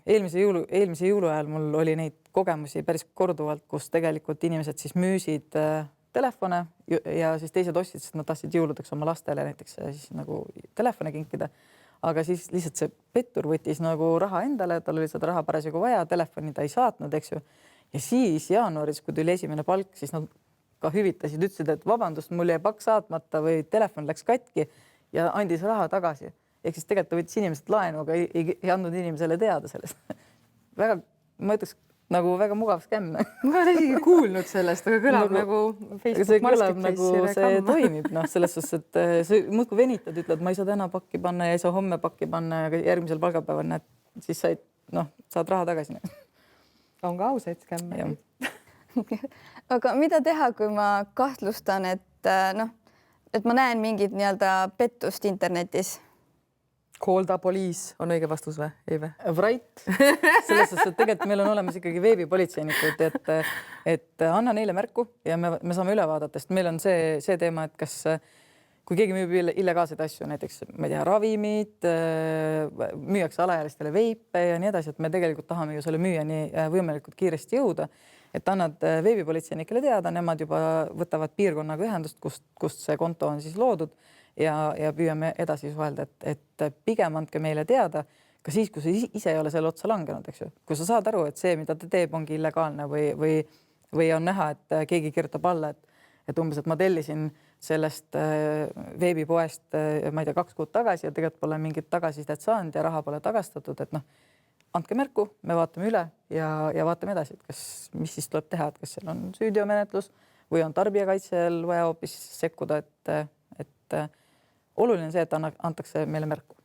Eelmise jõulu ajal mul oli neid kogemusi päris korduvalt, kus tegelikult inimesed siis müüsid telefone ja siis teised ostsid, sest nad tahtsid jõuludeks oma lastele näiteks siis nagu telefone kinkida. aga siis lihtsalt see pettur võttis nagu raha endale, tal oli seda raha parasjagu vaja, telefoni ta ei saatnud, eks ju. Ja siis jaanuaris, kui tuli esimene palk, siis nad ka hüvitasid, ütlesid, et vabandust, mul jäi pakk saatmata või telefon läks katki ja andis raha tagasi. Ehk siis tegelikult ta võttis inimesed laenu, aga ei andnud inimesele teada sellest. Väga, ma ütleks, nagu väga mugav skämm. Ma olen isegi kuulnud sellest, aga kõlab nagu Facebook see kõlab Marketplace'i nagu see reklaam. toimib, selles suhtes, et see muudkui venitad, ütled, ma ei saa täna pakki panna ja ei saa homme pakki panna, aga järgmisel palgapäeval näed, siis saad raha tagasi. On ka ausaid skämme. aga mida teha, kui ma kahtlustan, et ma näen mingit nii-öelda pettust internetis? Call the police on õige vastus või? Ei või? Right. Selles suhtes, et tegelikult meil on olemas ikkagi veebipolitseinikud, et anna neile märku ja me saame üle vaadata, sest meil on see teema, et kas kui keegi müüb illegaalseid asju, näiteks ma ei tea, ravimid, müüakse alaealistele veipe ja nii edasi, et me tegelikult tahame ju selle müüjani võimalikult kiiresti jõuda, et annad veebipolitseinikele teada, nemad juba võtavad piirkonnaga ühendust, kust see konto on siis loodud ja püüame edasi suhelda, et pigem andke meile teada ka siis, kui sa ise ei ole selle otsa langenud, eks ju. Kui sa saad aru, et see, mida ta teeb, ongi illegaalne või on näha, et keegi kirjutab alla, et umbes, et ma tellisin sellest veebipoest, ma ei tea, 2 kuud tagasi ja tegelikult pole mingit tagasisidet saanud ja raha pole tagastatud, et andke märku, me vaatame üle ja vaatame edasi, et mis siis tuleb teha, et kas seal on süüdiomenetlus või on tarbijakaitsel vaja hoopis sekkuda, et oluline on see, et antakse meile märku.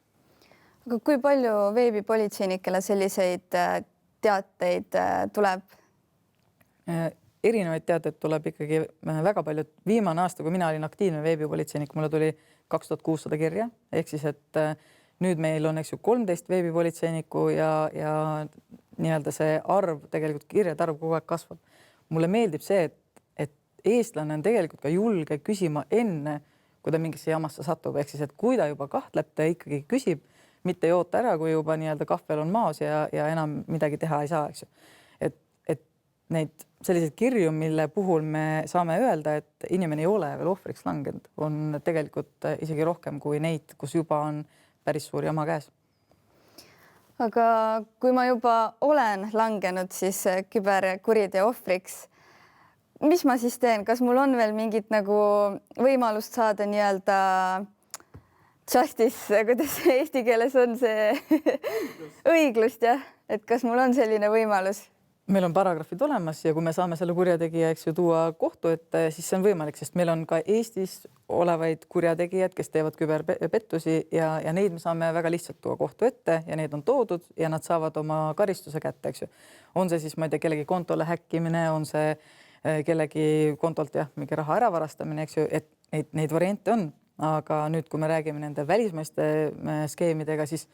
Aga kui palju veebipolitseinikele selliseid teateid tuleb? Erinevaid teateid tuleb ikkagi väga palju. Viimane aasta, kui mina olin aktiivne veebipolitseinik, mulle tuli 2600 kirja, ehk siis, et nüüd meil on 13 veebipolitseinikku ja nii-öelda see arv, tegelikult kirjade arv kogu aeg kasvab. Mulle meeldib see, et eestlane on tegelikult ka julge küsima enne, kui ta mingisse jamasse satub, ehk siis, et kui ta juba kahtleb, ta ikkagi küsib, mitte ei oota ära, kui juba nii-öelda kahvel on maas ja enam midagi teha ei saa, eks ju. Et neid selliseid kirju, mille puhul me saame öelda, et inimene ei ole veel ohvriks langenud, on tegelikult isegi rohkem kui neid, kus juba on päris suur jama käes. Aga kui ma juba olen langenud siis küberkuriteo ohvriks, mis ma siis teen? Kas mul on veel mingit nagu võimalust saada nii-öelda justice, kuidas eesti keeles on see õiglust, jah? Et kas mul on selline võimalus? Meil on paragrahvid olemas ja kui me saame selle kurjategija, eks ju, tuua kohtu ette, siis see on võimalik, sest meil on ka Eestis olevaid kurjategijad, kes teevad küberpettusi ja neid me saame väga lihtsalt tuua kohtu ette ja need on toodud ja nad saavad oma karistuse kätte, eks ju. On see siis, ma ei tea, kellegi kontole häkkimine, on see kellegi kontolt mingi raha ära varastamine, eks ju, et neid variante on, aga nüüd, kui me räägime nende välismaiste skeemidega, siis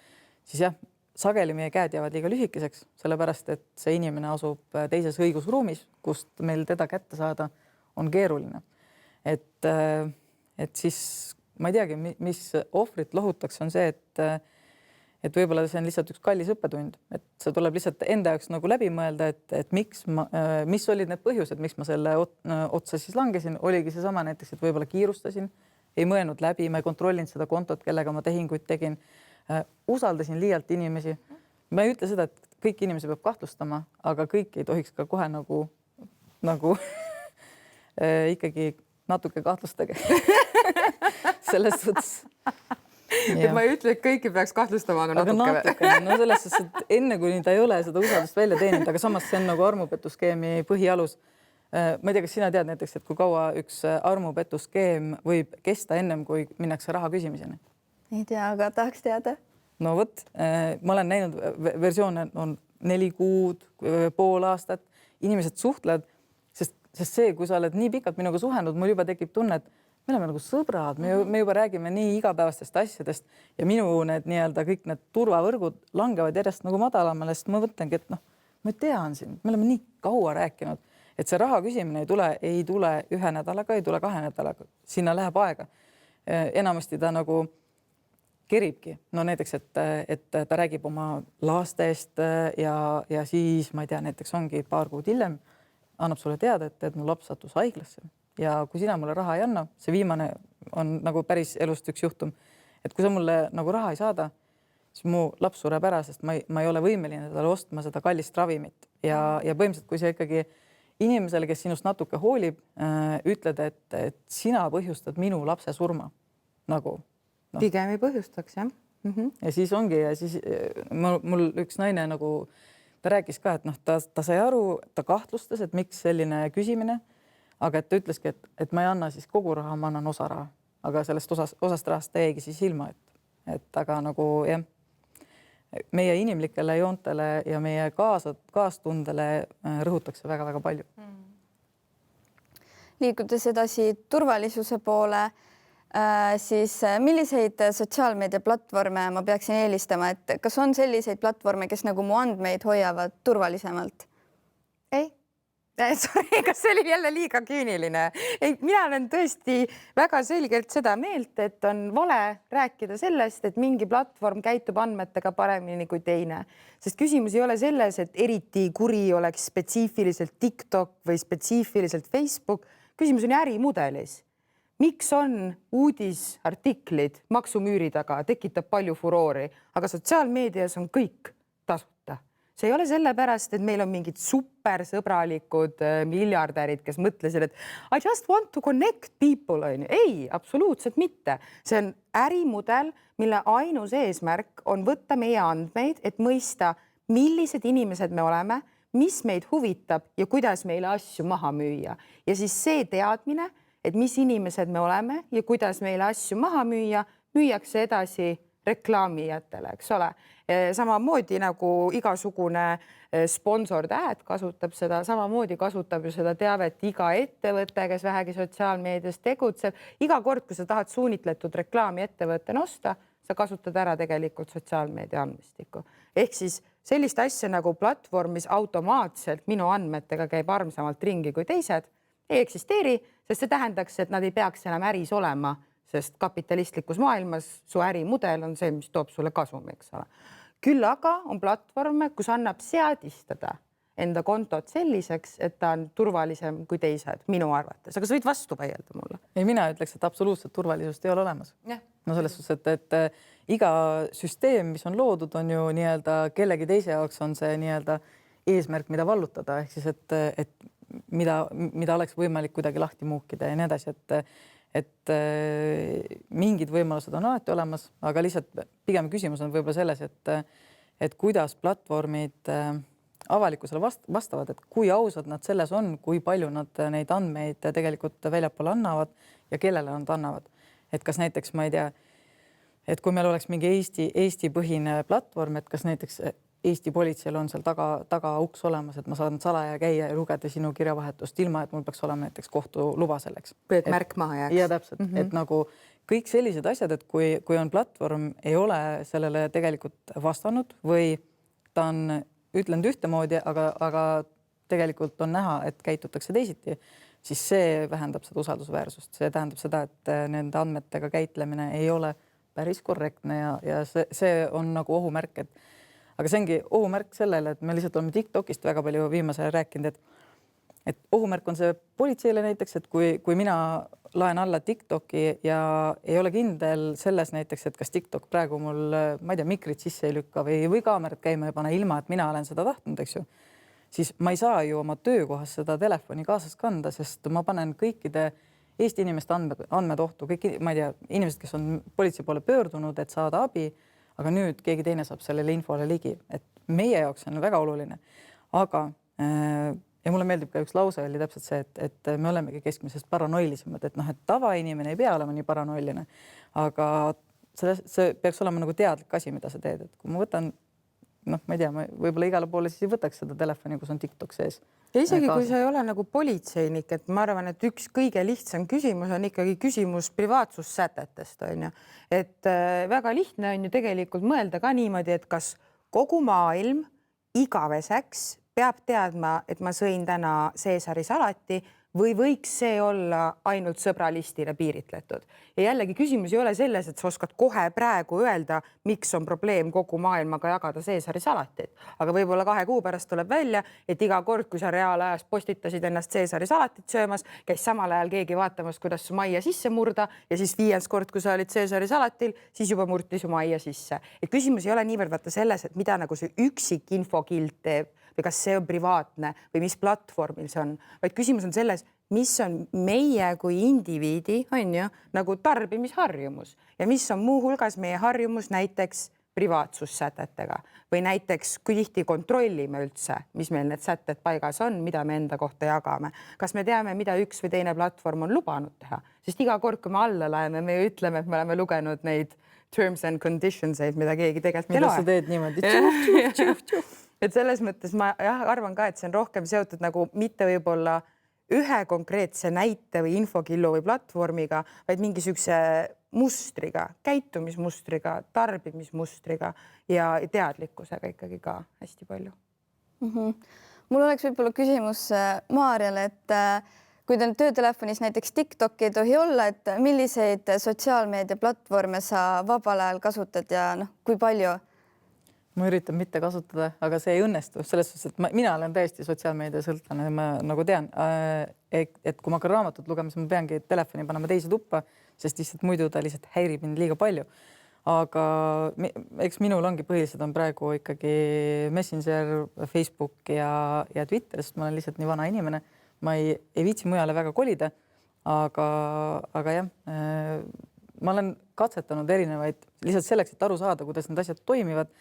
jah, sageli meie käed jäävad liiga lühikeseks, sellepärast, et see inimene asub teises õigusruumis, kust meil teda kätte saada on keeruline. Et siis ma ei teagi, mis ohvrit lohutaks, on see, et võib-olla see on lihtsalt üks kallis õppetund, et see tuleb lihtsalt enda jaoks nagu läbi mõelda, et mis olid need põhjused, miks ma selle otsa siis langesin, oligi seesama näiteks, et võib-olla kiirustasin, ei mõelnud läbi, ma ei kontrollinud seda kontot, kellega ma tehinguid tegin, usaldasin liialt inimesi. Ma ei ütle seda, et kõik inimesi peab kahtlustama, aga kõik ei tohiks ka kohe nagu ikkagi natuke kahtlustage. Selles suhtes. Et ma ei ütle, et kõiki peaks kahtlustama, aga natuke. No selles suhtes, et enne kui ta ei ole seda usaldust välja teeninud, aga samas see on nagu armupetuskeemi põhialus. Ma ei tea, kas sina tead näiteks, et kui kaua üks armupetuskeem võib kesta ennem, kui minnakse raha küsimiseni? Ei tea, aga tahaks teada. No võt, ma olen näinud versioone on 4 kuud, pool aastat, inimesed suhtlevad, sest see, kui sa oled nii pikalt minuga suhelnud, mul juba tekib tunne, et me oleme nagu sõbrad, me juba räägime nii igapäevastest asjadest ja minu need nii-öelda kõik need turvavõrgud langevad järjest nagu madalamale, sest ma mõtlengi, et ma tean sind, me oleme nii kaua rääkinud, et see raha küsimine ei tule 1 nädalaga, ei tule 2 nädalaga, sinna läheb aega. Enamasti ta nagu keribki, no näiteks, et ta räägib oma lastest ja siis ma ei tea, näiteks ongi paar kuud hiljem annab sulle teada, et mu laps sattus haiglasse ja kui sina mulle raha ei anna, see viimane on nagu päris elust üks juhtum, et kui sa mulle nagu raha ei saada, siis mu laps sureb ära, sest ma ei ole võimeline talle ostma seda kallist ravimit ja põhimõtteliselt, kui sa ikkagi inimesele, kes sinust natuke hoolib, ütled, et sina põhjustad minu lapse surma nagu no. Pigem ei põhjustaks, jah. Ja siis ongi ja siis mul üks naine nagu ta rääkis ka, et noh, ta sai aru, ta kahtlustas, et miks selline küsimine, aga et ta ütleski, et ma ei anna siis kogu raha, ma annan osa raha, aga sellest osast rahast ta jäigi siis ilma, et aga nagu jah, meie inimlikele joontele ja meie kaastundele rõhutakse väga-väga palju. Liikudes edasi turvalisuse poole, siis milliseid sotsiaalmeediaplatvorme ma peaksin eelistama, et kas on selliseid platvorme, kes nagu mu andmeid hoiavad turvalisemalt? Ei. Sorry, kas see oli jälle liiga küüniline? Ei, mina olen tõesti väga selgelt seda meelt, et on vale rääkida sellest, et mingi platvorm käitub andmetega paremini kui teine. Sest küsimus ei ole selles, et eriti kuri oleks spetsiifiliselt TikTok või spetsiifiliselt Facebook. Küsimus on ärimudelis. Miks on uudisartiklid maksumüüri taga, tekitab palju furoori, aga sotsiaalmeedias on kõik tasuta. See ei ole sellepärast, et meil on mingid supersõbralikud miljardärid, kes mõtlesid, et I just want to connect people. Ei, absoluutselt mitte. See on ärimudel, mille ainus eesmärk on võtta meie andmeid, et mõista, millised inimesed me oleme, mis meid huvitab ja kuidas meile asju maha müüa. Ja siis see teadmine, et mis inimesed me oleme ja kuidas meile asju maha müüa, müüakse edasi reklaamijatele, eks ole. Samamoodi nagu igasugune sponsored ad kasutab seda, samamoodi kasutab ju seda teavet iga ettevõte, kes vähegi sotsiaalmeedias tegutseb. Iga kord, kui sa tahad suunitletud reklaami ettevõtte osta, sa kasutad ära tegelikult sotsiaalmeedia andmistikku. Ehk siis sellist asja nagu platvorm, mis automaatselt minu andmetega käib armsamalt ringi kui teised, ei eksisteeri, sest see tähendaks, et nad ei peaks enam äris olema, sest kapitalistlikus maailmas su ärimudel on see, mis toob sulle kasumi, eks ole. Küll aga on platvorme, kus annab seadistada enda kontot selliseks, et ta on turvalisem kui teised minu arvates. Aga sa võid vastu vaielda mulle. Ei, mina ütleks, et absoluutselt turvalisust ei ole olemas. Ja. No selles suhtes, et iga süsteem, mis on loodud, on ju nii-öelda kellegi teise jaoks on see nii-öelda eesmärk, mida vallutada, ehk siis, et mida oleks võimalik kuidagi lahti muukida ja nii edasi, et mingid võimalused on alati olemas, aga lihtsalt pigem küsimus on võib-olla selles, et kuidas platvormid avalikkusele vastavad, et kui ausad nad selles on, kui palju nad neid andmeid tegelikult väljapoole annavad ja kellele nad annavad. Et kas näiteks, ma ei tea, et kui meil oleks mingi Eesti põhine platvorm, et kas näiteks Eesti politseil on seal taga uks olemas, et ma saan salaja käia ja lugeda sinu kirjavahetust ilma, et mul peaks olema näiteks kohtuluba selleks. Et märk maha jääks. Ja täpselt, et nagu kõik sellised asjad, et kui on platvorm, ei ole sellele tegelikult vastanud või ta on ütlenud ühtemoodi, aga tegelikult on näha, et käitutakse teisiti, siis see vähendab seda usaldusväärsust. See tähendab seda, et nende andmetega käitlemine ei ole päris korrektne ja see on nagu ohumärk, aga see ongi ohumärk sellele, et me lihtsalt oleme TikTokist väga palju viimasel rääkinud, et ohumärk on see politseile näiteks, et kui mina laen alla TikToki ja ei ole kindel selles näiteks, et kas TikTok praegu mul, ma ei tea, mikrit sisse ei lükka või kaamerat käima ei pane ilma, et mina olen seda tahtnud, eks ju, siis ma ei saa ju oma töökohas seda telefoni kaasas kanda, sest ma panen kõikide Eesti inimeste andmed ohtu, kõik, ma ei tea, inimesed, kes on politsei poole pöördunud, et saada abi, aga nüüd keegi teine saab sellele infole ligi, et meie jaoks on väga oluline. Aga ja mulle meeldib ka üks lause oli täpselt see, et me olemegi keskmisest paranoilisemad, et noh, et tavainimene ei pea olema nii paranoiline, aga see peaks olema nagu teadlik asi, mida sa teed, et kui ma võtan, noh, ma ei tea, võib-olla igale poole siis ei võtaks seda telefoni, kus on TikTok sees. Ja isegi kui sa ei ole nagu politseinik, et ma arvan, et üks kõige lihtsam küsimus on ikkagi küsimus privaatsussätetest, on ju. Et väga lihtne on ju tegelikult mõelda ka niimoodi, et kas kogu maailm igaveseks peab teadma, et ma sõin täna Caesari salati või võiks see olla ainult sõbralistile piiritletud? Ja jällegi küsimus ei ole selles, et sa oskad kohe praegu öelda, miks on probleem kogu maailmaga jagada Caesari salatit, aga võib-olla 2 kuu pärast tuleb välja, et iga kord, kui sa reaalajas postitasid ennast Caesari salatit söömas, käis samal ajal keegi vaatamas, kuidas su majja sisse murda ja siis 5. kord, kui sa olid Caesari salatil, siis juba murti su majja sisse. Et küsimus ei ole niivõrd vaata selles, et mida nagu see üksik infokild teeb või kas see on privaatne või mis platvormil see on, vaid küsimus on selles, mis on meie kui indiviidi, on ju, nagu tarbimisharjumus ja mis on muuhulgas meie harjumus näiteks privaatsussätetega või näiteks kui tihti kontrollime üldse, mis meil need sätted paigas on, mida me enda kohta jagame. Kas me teame, mida üks või teine platvorm on lubanud teha, sest iga kord, kui me alla läheme, me ju ütleme, et me oleme lugenud neid terms and conditions, mida keegi tegelikult ei loe. Mida sa teed niimoodi? Et selles mõttes ma arvan ka, et see on rohkem seotud nagu mitte võib-olla ühe konkreetse näite või infokillu või platvormiga, vaid mingisuguse mustriga, käitumismustriga, tarbimismustriga ja teadlikkusega ikkagi ka hästi palju. Mul oleks võib-olla küsimus Maarjale, et kui teil töötelefonis näiteks TikTok ei tohi olla, et milliseid sotsiaalmeediaplatvorme sa vabal ajal kasutad ja kui palju? Ma üritan mitte kasutada, aga see ei õnnestu selles suhtes, et mina olen täiesti sotsiaalmeedia sõltlane, ma nagu tean, et kui ma hakkan raamatut lugema, siis ma peangi telefoni panema teise tuppa, sest lihtsalt muidu ta lihtsalt häirib mind liiga palju. Aga eks minul ongi põhiliselt on praegu ikkagi Messenger, Facebook ja Twitter, sest ma olen lihtsalt nii vana inimene. Ma ei viitsi mujale väga kolida, aga jah, ma olen katsetanud erinevaid lihtsalt selleks, et aru saada, kuidas need asjad toimivad.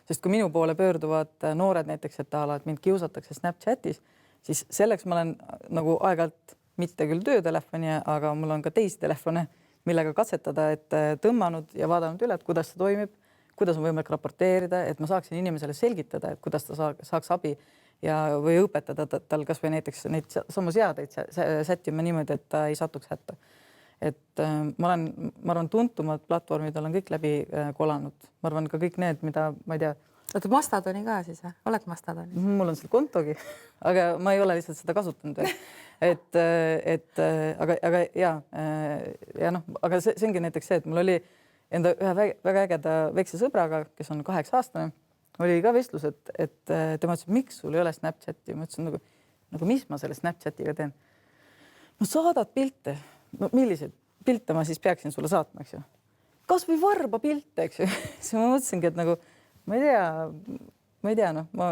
Sest kui minu poole pöörduvad noored näiteks, et mind kiusatakse Snapchatis, siis selleks ma olen nagu aeg-ajalt mitte küll töötelefoni, aga mul on ka teisi telefone, millega katsetada, et tõmmanud ja vaadanud üle, et kuidas see toimib, kuidas on võimalik raporteerida, et ma saaksin inimesele selgitada, et kuidas ta saaks abi või õpetada tal kas või näiteks neid samu seadeid sättima niimoodi, et ta ei satuks hätta. Et ma arvan, tuntumad platvormid olen kõik läbi kolanud. Ma arvan ka kõik need, mida ma ei tea. Oota, Mastodoni ka siis, oled Mastodoni? Mul on seal kontogi, aga ma ei ole lihtsalt seda kasutanud. Aga see ongi näiteks see, et mul oli enda ühe väga ägeda väikse sõbraga, kes on 8-aastane, oli ka vestlus, et tema ütles, miks sul ei ole Snapchati. Ma ütlesin nagu mis ma selle Snapchatiga teen? No saadad pilte. No milliseid pilte ma siis peaksin sulle saatma, eks ju? Kas või varba pilte, eks ju? Siis ma mõtlesingi, et nagu, ma ei tea, ma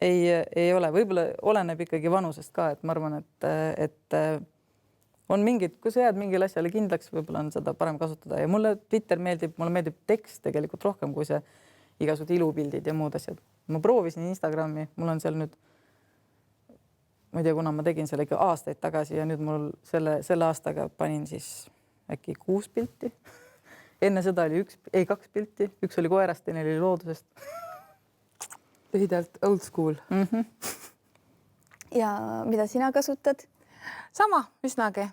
ei ole, võib-olla oleneb ikkagi vanusest ka, et ma arvan, et on mingid, kui sa jääd mingile asjale kindlaks, võib-olla on seda parem kasutada ja mulle Twitter meeldib, mulle meeldib tekst tegelikult rohkem kui see igasugused ilupildid ja muud asjad. Ma proovisin Instagrami, mul on seal nüüd ma ei tea, kuna ma tegin selle ikka aastaid tagasi ja nüüd mul selle aastaga panin siis äkki 6 pilti. Enne seda oli 2 pilti, üks oli koerast, teine oli loodusest. Lühidalt old school. Ja mida sina kasutad? Sama, üsnagi.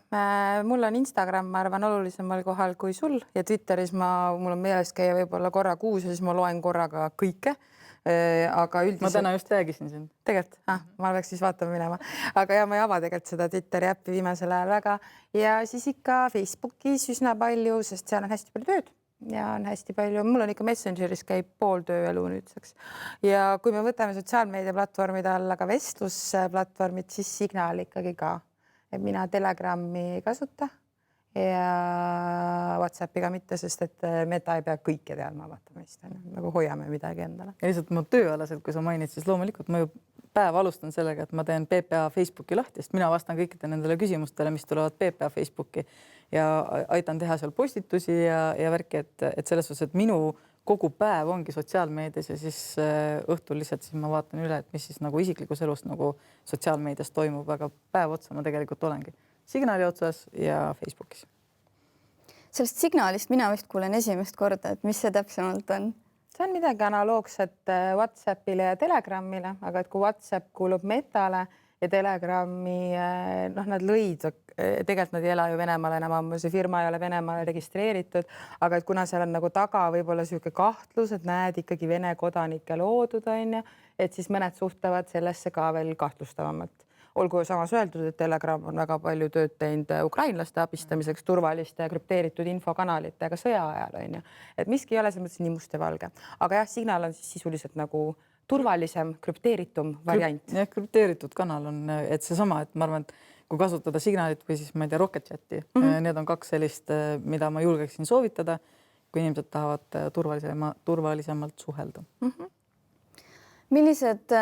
Mul on Instagram, ma arvan, olulisemal kohal kui sul ja Twitteris mul on meeles käia võib-olla korra kuus ja siis ma loen korraga kõike. Aga üldiselt... Ma täna just räägisin sind. Tegelikult, ma peaks siis vaatama minema. Aga ja ma ei ava tegelikult seda Twitteri äppi viimasel ajal väga. Ja siis ikka Facebookis üsna palju, sest seal on hästi palju tööd. Ja on hästi palju, mul on ikka Messengeris käib pool tööelu nüüdseks. Ja kui me võtame sotsiaalmeediaplatvormide alla ka vestlusplatvormid, siis Signal ikkagi ka. Et mina Telegrami ei kasuta ja WhatsAppiga mitte, sest et Meta ei pea kõike teadma, vaatame vist, nagu hoiame midagi endale. Ja lihtsalt mu tööalaselt, kui sa mainid, siis loomulikult ma ju päev alustan sellega, et ma teen PPA Facebooki lahti, sest mina vastan kõikide nendele küsimustele, mis tulevad PPA Facebooki ja aitan teha seal postitusi ja värki, et selles suhtes, et minu kogu päev ongi sotsiaalmeedias ja siis õhtul lihtsalt siis ma vaatan üle, et mis siis nagu isiklikus elus nagu sotsiaalmeedias toimub, aga päev otsa ma tegelikult olengi Signali otsas ja Facebookis. Sellest Signalist mina vist kuulen esimest korda, et mis see täpsemalt on? See on midagi analoogset WhatsAppile ja Telegramile, aga et kui WhatsApp kuulub Metale ja Telegrami, nad lõid, tegelikult nad ei ela ju Venemaal enam, see firma ei ole Venemaale registreeritud, aga et kuna seal on nagu taga võib-olla sihuke kahtlus, et näed ikkagi Vene kodanike loodud, on ju, et siis mõned suhtlevad sellesse ka veel kahtlustavamalt. olgu samas öeldud, et Telegram on väga palju tööd teinud ukrainlaste abistamiseks turvaliste krüpteeritud infokanalitega sõja ajal on ju, et miski ei ole selles mõttes nii must ja valge, aga jah, Signal on siis sisuliselt nagu turvalisem, krüpteeritum variant. jah, krüpteeritud kanal on, et seesama, et ma arvan, et kui kasutada Signalit või siis ma ei tea, Rocket Chati, need on kaks sellist, mida ma julgeksin soovitada, kui inimesed tahavad turvalisemalt suhelda. Millised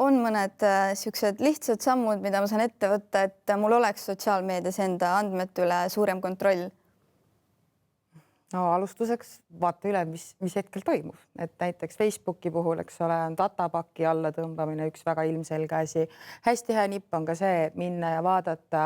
on mõned niisugused lihtsad sammud, mida ma saan ette võtta, et mul oleks sotsiaalmeedias enda andmete üle suurem kontroll? No alustuseks vaata üle, mis hetkel toimub, et näiteks Facebooki puhul, eks ole, on datapaki alla tõmbamine üks väga ilmselge asi. Hästi hea nipp on ka see, minna ja vaadata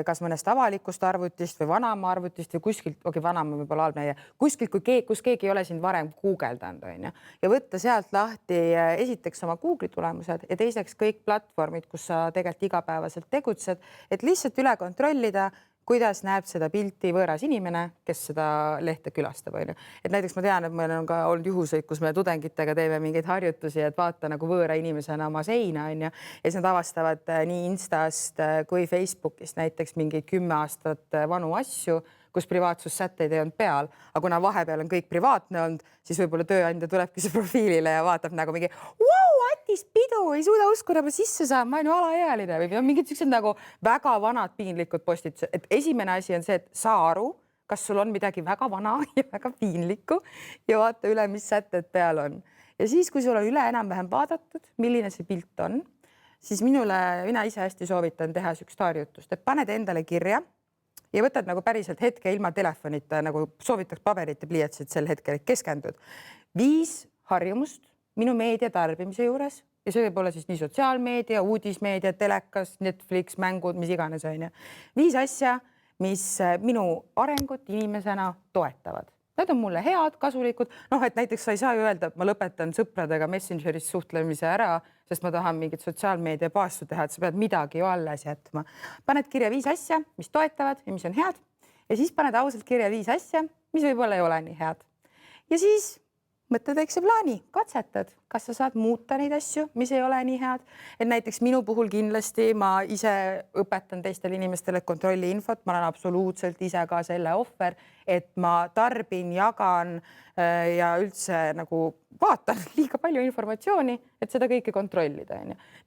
kas mõnest avalikust arvutist või vanama arvutist või kuskilt, vanama võib-olla halb näie, kuskilt, kus keegi ei ole sind varem guugeldanud, on ju, ja võtta sealt lahti esiteks oma Google'i tulemused ja teiseks kõik platvormid, kus sa tegelikult igapäevaselt tegutsed, et lihtsalt üle kontrollida, kuidas näeb seda pilti võõras inimene, kes seda lehte külastab, on ju. Et näiteks ma tean, et meil on ka olnud juhuseid, kus me tudengitega teeme mingeid harjutusi, et vaata nagu võõra inimesena oma seina, on ju. Ja siis nad avastavad nii Instast kui Facebookist näiteks mingeid 10 aastat vanu asju, kus privaatsussätteid ei olnud peal, aga kuna vahepeal on kõik privaatne olnud, siis võib-olla tööandja tulebki see profiilile ja vaatab nagu mingi Atis pidu, ei suuda uskuda, ma sisse saan, ma olen ju alaealine või mingid sellised nagu väga vanad piinlikud postitused. Et esimene asi on see, et saa aru, kas sul on midagi väga vana ja väga piinlikku ja vaata üle, mis sätted peal on. Ja siis, kui sul on üle enam-vähem vaadatud, milline see pilt on, siis mina ise hästi soovitan teha sükst harjutust, et paned endale kirja ja võtad nagu päriselt hetke ilma telefonita, nagu soovitaks paberit ja pliiatsit sel hetkel, et keskendud. 5 harjumust minu meedia tarbimise juures ja see võib olla siis nii sotsiaalmeedia, uudismeedia, telekas, Netflix, mängud, mis iganes on ju. 5 asja, mis minu arengut inimesena toetavad. Need on mulle head, kasulikud. Et näiteks sa ei saa ju öelda, et ma lõpetan sõpradega Messengeris suhtlemise ära, sest ma tahan mingit sotsiaalmeedia paastu teha, et sa pead midagi ju alles jätma. Paned kirja 5 asja, mis toetavad ja mis on head ja siis paned ausalt kirja 5 asja, mis võib-olla ei ole nii head. Ja siis mõtled väikse plaani, katsetad, kas sa saad muuta neid asju, mis ei ole nii head. Et näiteks minu puhul kindlasti ma ise õpetan teistele inimestele kontrolli infot, ma olen absoluutselt ise ka selle ohver, et ma tarbin, jagan ja üldse nagu vaatan liiga palju informatsiooni, et seda kõike kontrollida.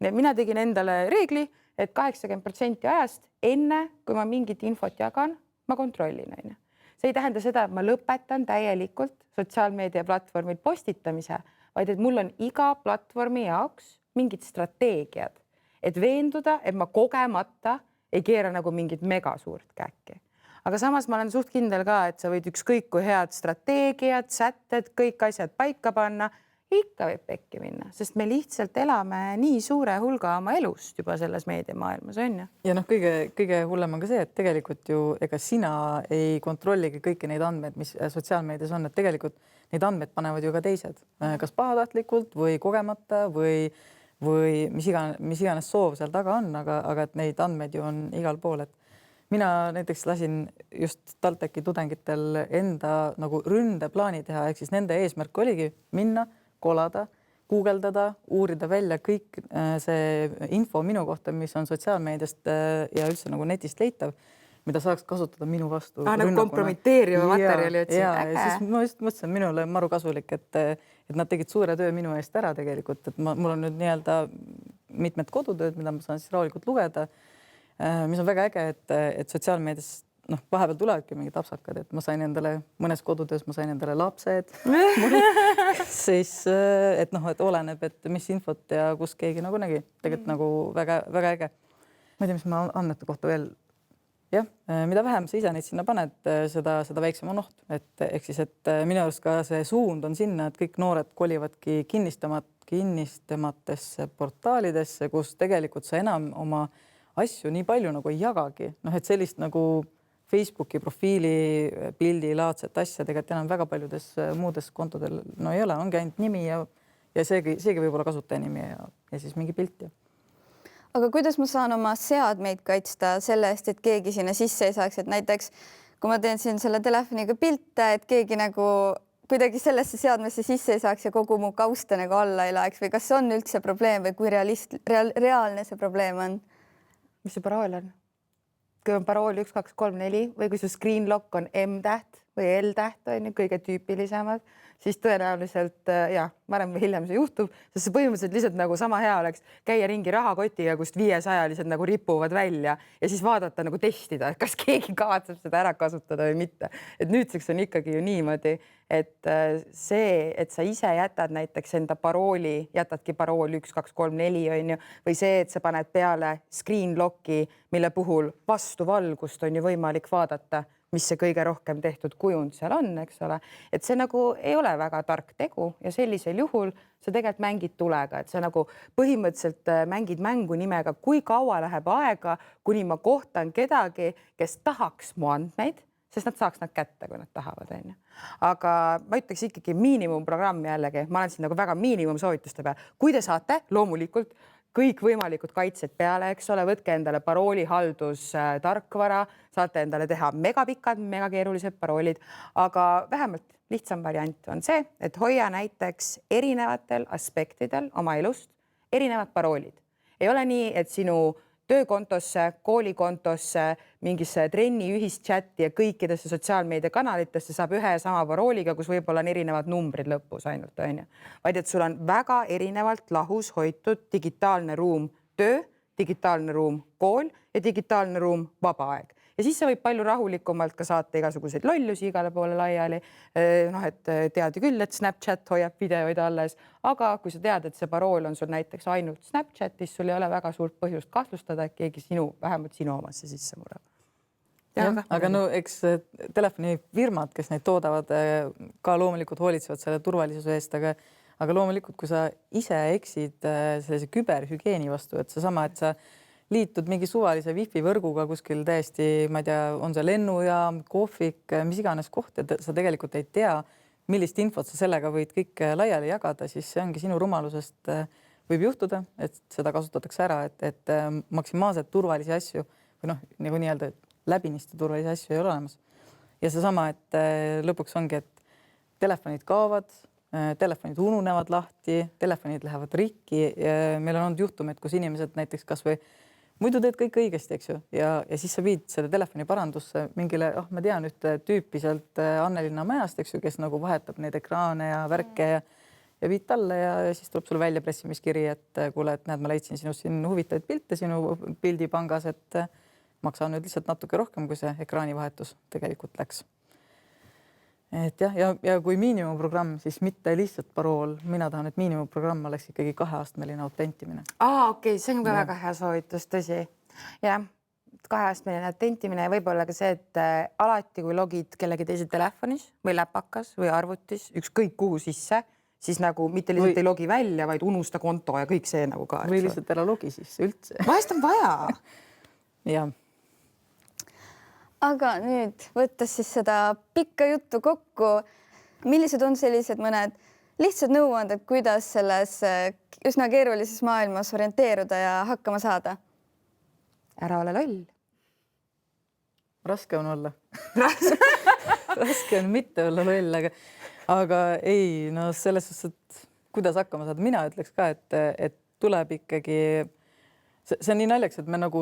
Mina tegin endale reegli, et 80% ajast enne, kui ma mingit infot jagan, ma kontrollin. See ei tähenda seda, et ma lõpetan täielikult sotsiaalmeedia platvormil postitamise, vaid et mul on iga platvormi jaoks mingid strateegiad, et veenduda, et ma kogemata ei keera nagu mingit mega suurt käkki. Aga samas ma olen suht kindel ka, et sa võid ükskõik kui head strateegiad, sätted, kõik asjad paika panna, ikka võib pekki minna, sest me lihtsalt elame nii suure hulga oma elust juba selles meediamaailmas, on ju. Ja kõige hullem on ka see, et tegelikult ju ega sina ei kontrolligi kõiki neid andmeid, mis sotsiaalmeedias on, et tegelikult neid andmeid panevad ju ka teised, kas pahatahtlikult või kogemata või mis iganes soov seal taga on, aga et neid andmeid ju on igal pool, et mina näiteks lasin just TalTechi tudengitel enda nagu ründeplaani teha, ehk siis nende eesmärk oligi minna, kolada, guugeldada, uurida välja kõik see info minu kohta, mis on sotsiaalmeediast ja üldse nagu netist leitav, mida saaks kasutada minu vastu. Nagu kompromiteeriva materjali otsin. Ja siis ma just mõtlesin, minule maru kasulik, et nad tegid suure töö minu eest ära tegelikult, et mul on nüüd nii-öelda mitmed kodutööd, mida ma saan siis rahulikult lugeda, mis on väga äge, et sotsiaalmeedias vahepeal tulevadki mingid apsakad, et ma sain endale mõnes kodutöös, ma sain endale lapsed, siis et oleneb, et mis infot ja kus keegi nagu nägi, tegelikult nagu väga äge. Ma ei tea, mis ma andmete kohta veel. Jah, mida vähem sa ise neid sinna paned, seda väiksem on oht, et ehk siis, et minu arust ka see suund on sinna, et kõik noored kolivadki kinnistamatesse portaalidesse, kus tegelikult sa enam oma asju nii palju nagu ei jagagi, et sellist nagu Facebooki profiili pildi laadset asja tegelikult enam väga paljudes muudes kontodel ei ole, ongi ainult nimi ja seegi võib olla kasutaja nimi ja siis mingi pilt. Aga kuidas ma saan oma seadmeid kaitsta selle eest, et keegi sinna sisse ei saaks, et näiteks kui ma teen siin selle telefoniga pilte, et keegi nagu kuidagi sellesse seadmesse sisse ei saaks ja kogu mu kausta nagu alla ei laeks või kas see on üldse probleem või kui reaalne see probleem on? mis see parool on? Kui on parool 1, 2, 3, 4 või kui su screen lock on M-täht või L-täht on ju kõige tüüpilisemad, siis tõenäoliselt ja varem või hiljem see juhtub, sest see põhimõtteliselt lihtsalt nagu sama hea oleks käia ringi rahakotiga, kust 500-lised nagu ripuvad välja ja siis vaadata nagu testida, kas keegi kavatseb seda ära kasutada või mitte. Et nüüdseks on ikkagi ju niimoodi, et see, et sa ise jätad näiteks enda parooli, jätadki parooli 1, 2, 3, 4 on ju, või see, et sa paned peale screen lock'i, mille puhul vastu valgust on ju võimalik vaadata, mis see kõige rohkem tehtud kujund seal on, eks ole, et see nagu ei ole väga tark tegu ja sellisel juhul sa tegelikult mängid tulega, et sa nagu põhimõtteliselt mängid mängu nimega, kui kaua läheb aega, kuni ma kohtan kedagi, kes tahaks mu andmeid, sest nad saaks nad kätte, kui nad tahavad, on ju. Aga ma ütleks ikkagi miinimumprogramm jällegi, ma olen siin nagu väga miinimumsoovituste peal. Kui te saate, loomulikult kõikvõimalikud kaitsed peale, eks ole, võtke endale paroolihaldus tarkvara, saate endale teha megapikad, megakeerulised paroolid, aga vähemalt lihtsam variant on see, et hoia näiteks erinevatel aspektidel oma elust erinevad paroolid. Ei ole nii, et sinu töökontosse, koolikontosse, mingisse trenni ühischatti ja kõikidesse sotsiaalmeediakanalitesse saab ühe ja sama parooliga, kus võib-olla on erinevad numbrid lõpus ainult, on ju. Vaid et sul on väga erinevalt lahus hoitud digitaalne ruum töö, digitaalne ruum kool ja digitaalne ruum vaba aeg. Ja siis sa võib palju rahulikumalt ka saata igasuguseid lollusi igale poole laiali. Noh, et tead ju küll, et Snapchat hoiab videoid alles, aga kui sa tead, et see parool on sul näiteks ainult Snapchatis, sul ei ole väga suurt põhjust kahtlustada, et keegi vähemalt sinu omasse sisse mureb. Aga no eks telefonifirmad, kes neid toodavad, ka loomulikult hoolitsevad selle turvalisuse eest, aga loomulikult, kui sa ise eksid sellise küberhügieeni vastu, et seesama, et sa liitud mingi suvalise wifi võrguga kuskil täiesti, ma ei tea, on see lennujaam, kohvik, mis iganes koht, et sa tegelikult ei tea, millist infot sa sellega võid kõik laiali jagada, siis see ongi sinu rumalusest võib juhtuda, et seda kasutatakse ära, et maksimaalselt turvalisi asju või noh, nagu nii-öelda läbinisti turvalisi asju ei ole olemas. Ja seesama, et lõpuks ongi, et telefonid kaovad, telefonid ununevad lahti, telefonid lähevad rikki. Meil on olnud juhtumeid, kus inimesed näiteks kas või muidu teed kõik õigesti, eks ju, ja siis sa viid selle telefoni parandusse mingile, ma tean ühte tüüpi sealt Annelinna majast, eks ju, kes nagu vahetab neid ekraane ja värke ja viid talle ja siis tuleb sulle välja pressimiskiri, et kuule, et näed, ma leidsin sinust siin huvitavaid pilte sinu pildipangas, et maksa nüüd lihtsalt natuke rohkem, kui see ekraanivahetus tegelikult läks. Et jah, ja kui miinimumprogramm, siis mitte lihtsalt parool. Mina tahan, et miinimumprogramm oleks ikkagi 2-astmeline autentimine. Okei, see on ka väga hea soovitus, tõsi. Ja 2-astmeline autentimine ja võib-olla ka see, et alati, kui logid kellegi teise telefonis või läpakas või arvutis, ükskõik kuhu sisse, siis nagu mitte lihtsalt ei logi välja, vaid unusta konto ja kõik see nagu ka. Või lihtsalt ära logi sisse üldse. Vahest on vaja. Jah. Aga nüüd võttes siis seda pikka juttu kokku, millised on sellised mõned lihtsad nõuanded, kuidas selles üsna keerulises maailmas orienteeruda ja hakkama saada? Ära ole loll. Raske on olla. Raske on mitte olla loll, aga ei, no selles suhtes, et kuidas hakkama saada, mina ütleks ka, et tuleb ikkagi see on nii naljaks, et me nagu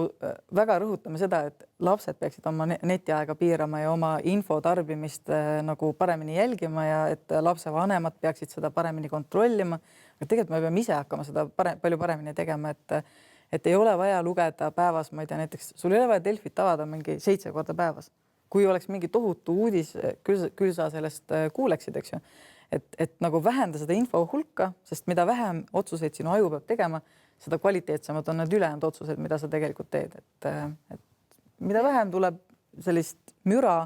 väga rõhutame seda, et lapsed peaksid oma netiaega piirama ja oma info tarbimist nagu paremini jälgima ja et lapsevanemad peaksid seda paremini kontrollima. Aga tegelikult me peame ise hakkama seda palju paremini tegema, et ei ole vaja lugeda päevas, ma ei tea, näiteks sul ei ole vaja Delfit avada mingi 7 korda päevas. Kui oleks mingi tohutu uudis, küll sa sellest kuuleksid, eks ju. Et nagu vähenda seda info hulka, sest mida vähem otsuseid sinu aju peab tegema, seda kvaliteetsemad on need ülejäänud otsused, mida sa tegelikult teed. Et mida vähem tuleb sellist müra,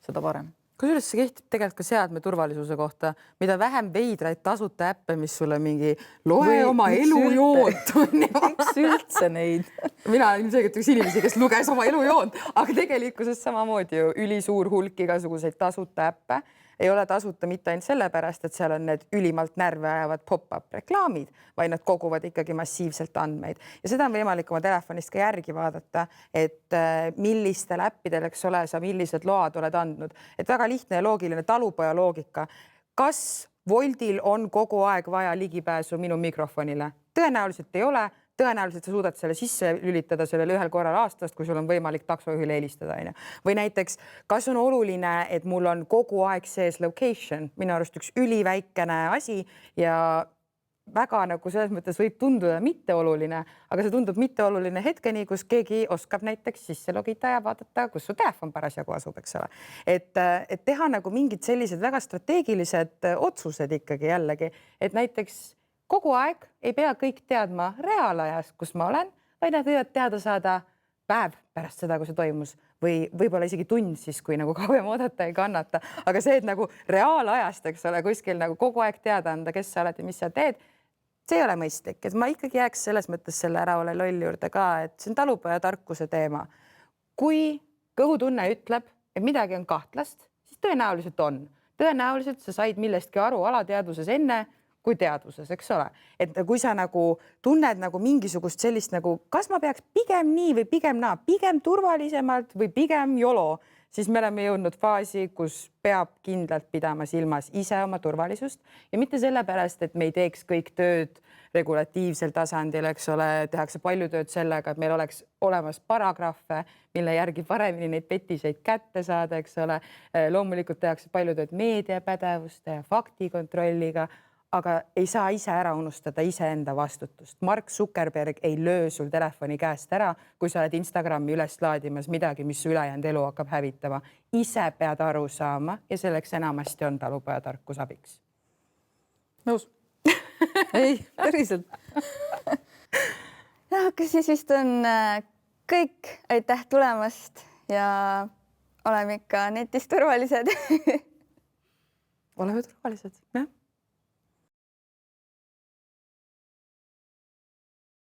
seda parem. Kusjuures see kehtib tegelikult ka seadme turvalisuse kohta, mida vähem veidraid tasuta äppe, mis sulle mingi loe oma elujoont. Miks üldse neid? Mina olen ilmselgelt üks inimesi, kes luges oma elujoont, aga tegelikkuses samamoodi ju ülisuur hulk igasuguseid tasuta äppe. Ei ole tasuta mitte ainult sellepärast, et seal on need ülimalt närve ajavad pop-up reklaamid, vaid nad koguvad ikkagi massiivselt andmeid. Ja seda on võimalik oma telefonist ka järgi vaadata, et millistel äppidel, eks ole, sa millised load oled andnud. Et väga lihtne ja loogiline talupoja loogika. kas Woltil on kogu aeg vaja ligipääsu minu mikrofonile? Tõenäoliselt ei ole. Tõenäoliselt sa suudad selle sisse lülitada sellel ühel korral aastast, kui sul on võimalik taksojuhile helistada. Või näiteks, kas on oluline, et mul on kogu aeg sees location, minu arust üks üliväikene asi ja väga nagu selles mõttes võib tunduda mitteoluline, aga see tundub mitteoluline hetkeni, kus keegi oskab näiteks sisse logida ja vaadata, kus su telefon parasjagu asub, eks ole. Et teha nagu mingid sellised väga strateegilised otsused ikkagi jällegi, et näiteks kogu aeg ei pea kõik teadma reaalajas, kus ma olen, vaid nad võivad teada saada päev pärast seda, kui see toimus või võib-olla isegi tund siis, kui nagu kauem oodata ei kannata. Aga see, et nagu reaalajast, eks ole, kuskil nagu kogu aeg teada anda, kes sa oled ja mis sa teed, see ei ole mõistlik, et ma ikkagi jääks selles mõttes selle ära ole loll juurde ka, et see on talupoja tarkuse teema. Kui kõhutunne ütleb, et midagi on kahtlast, siis tõenäoliselt on. Tõenäoliselt sa said millestki aru alateadvuses enne kui teadvuses, eks ole. Et kui sa nagu tunned nagu mingisugust sellist nagu, kas ma peaks pigem nii või pigem naa, pigem turvalisemalt või pigem jolo, siis me oleme jõudnud faasi, kus peab kindlalt pidama silmas ise oma turvalisust ja mitte sellepärast, et me ei teeks kõik tööd regulatiivsel tasandil, eks ole, tehakse palju tööd sellega, et meil oleks olemas paragrahve, mille järgi paremini neid petiseid kätte saada, eks ole. Loomulikult tehakse palju tööd meediapädevuste ja faktikontrolliga, aga ei saa ise ära unustada iseenda vastutust. Mark Zuckerberg ei löö sul telefoni käest ära, kui sa oled Instagrami üles laadimas midagi, mis ülejäänud elu hakkab hävitama. Ise pead aru saama ja selleks enamasti on talupoja tarkus abiks. Nõus. Ei, päriselt. No, aga siis vist on kõik. Aitäh tulemast ja oleme ikka netis turvalised. Oleme turvalised, jah.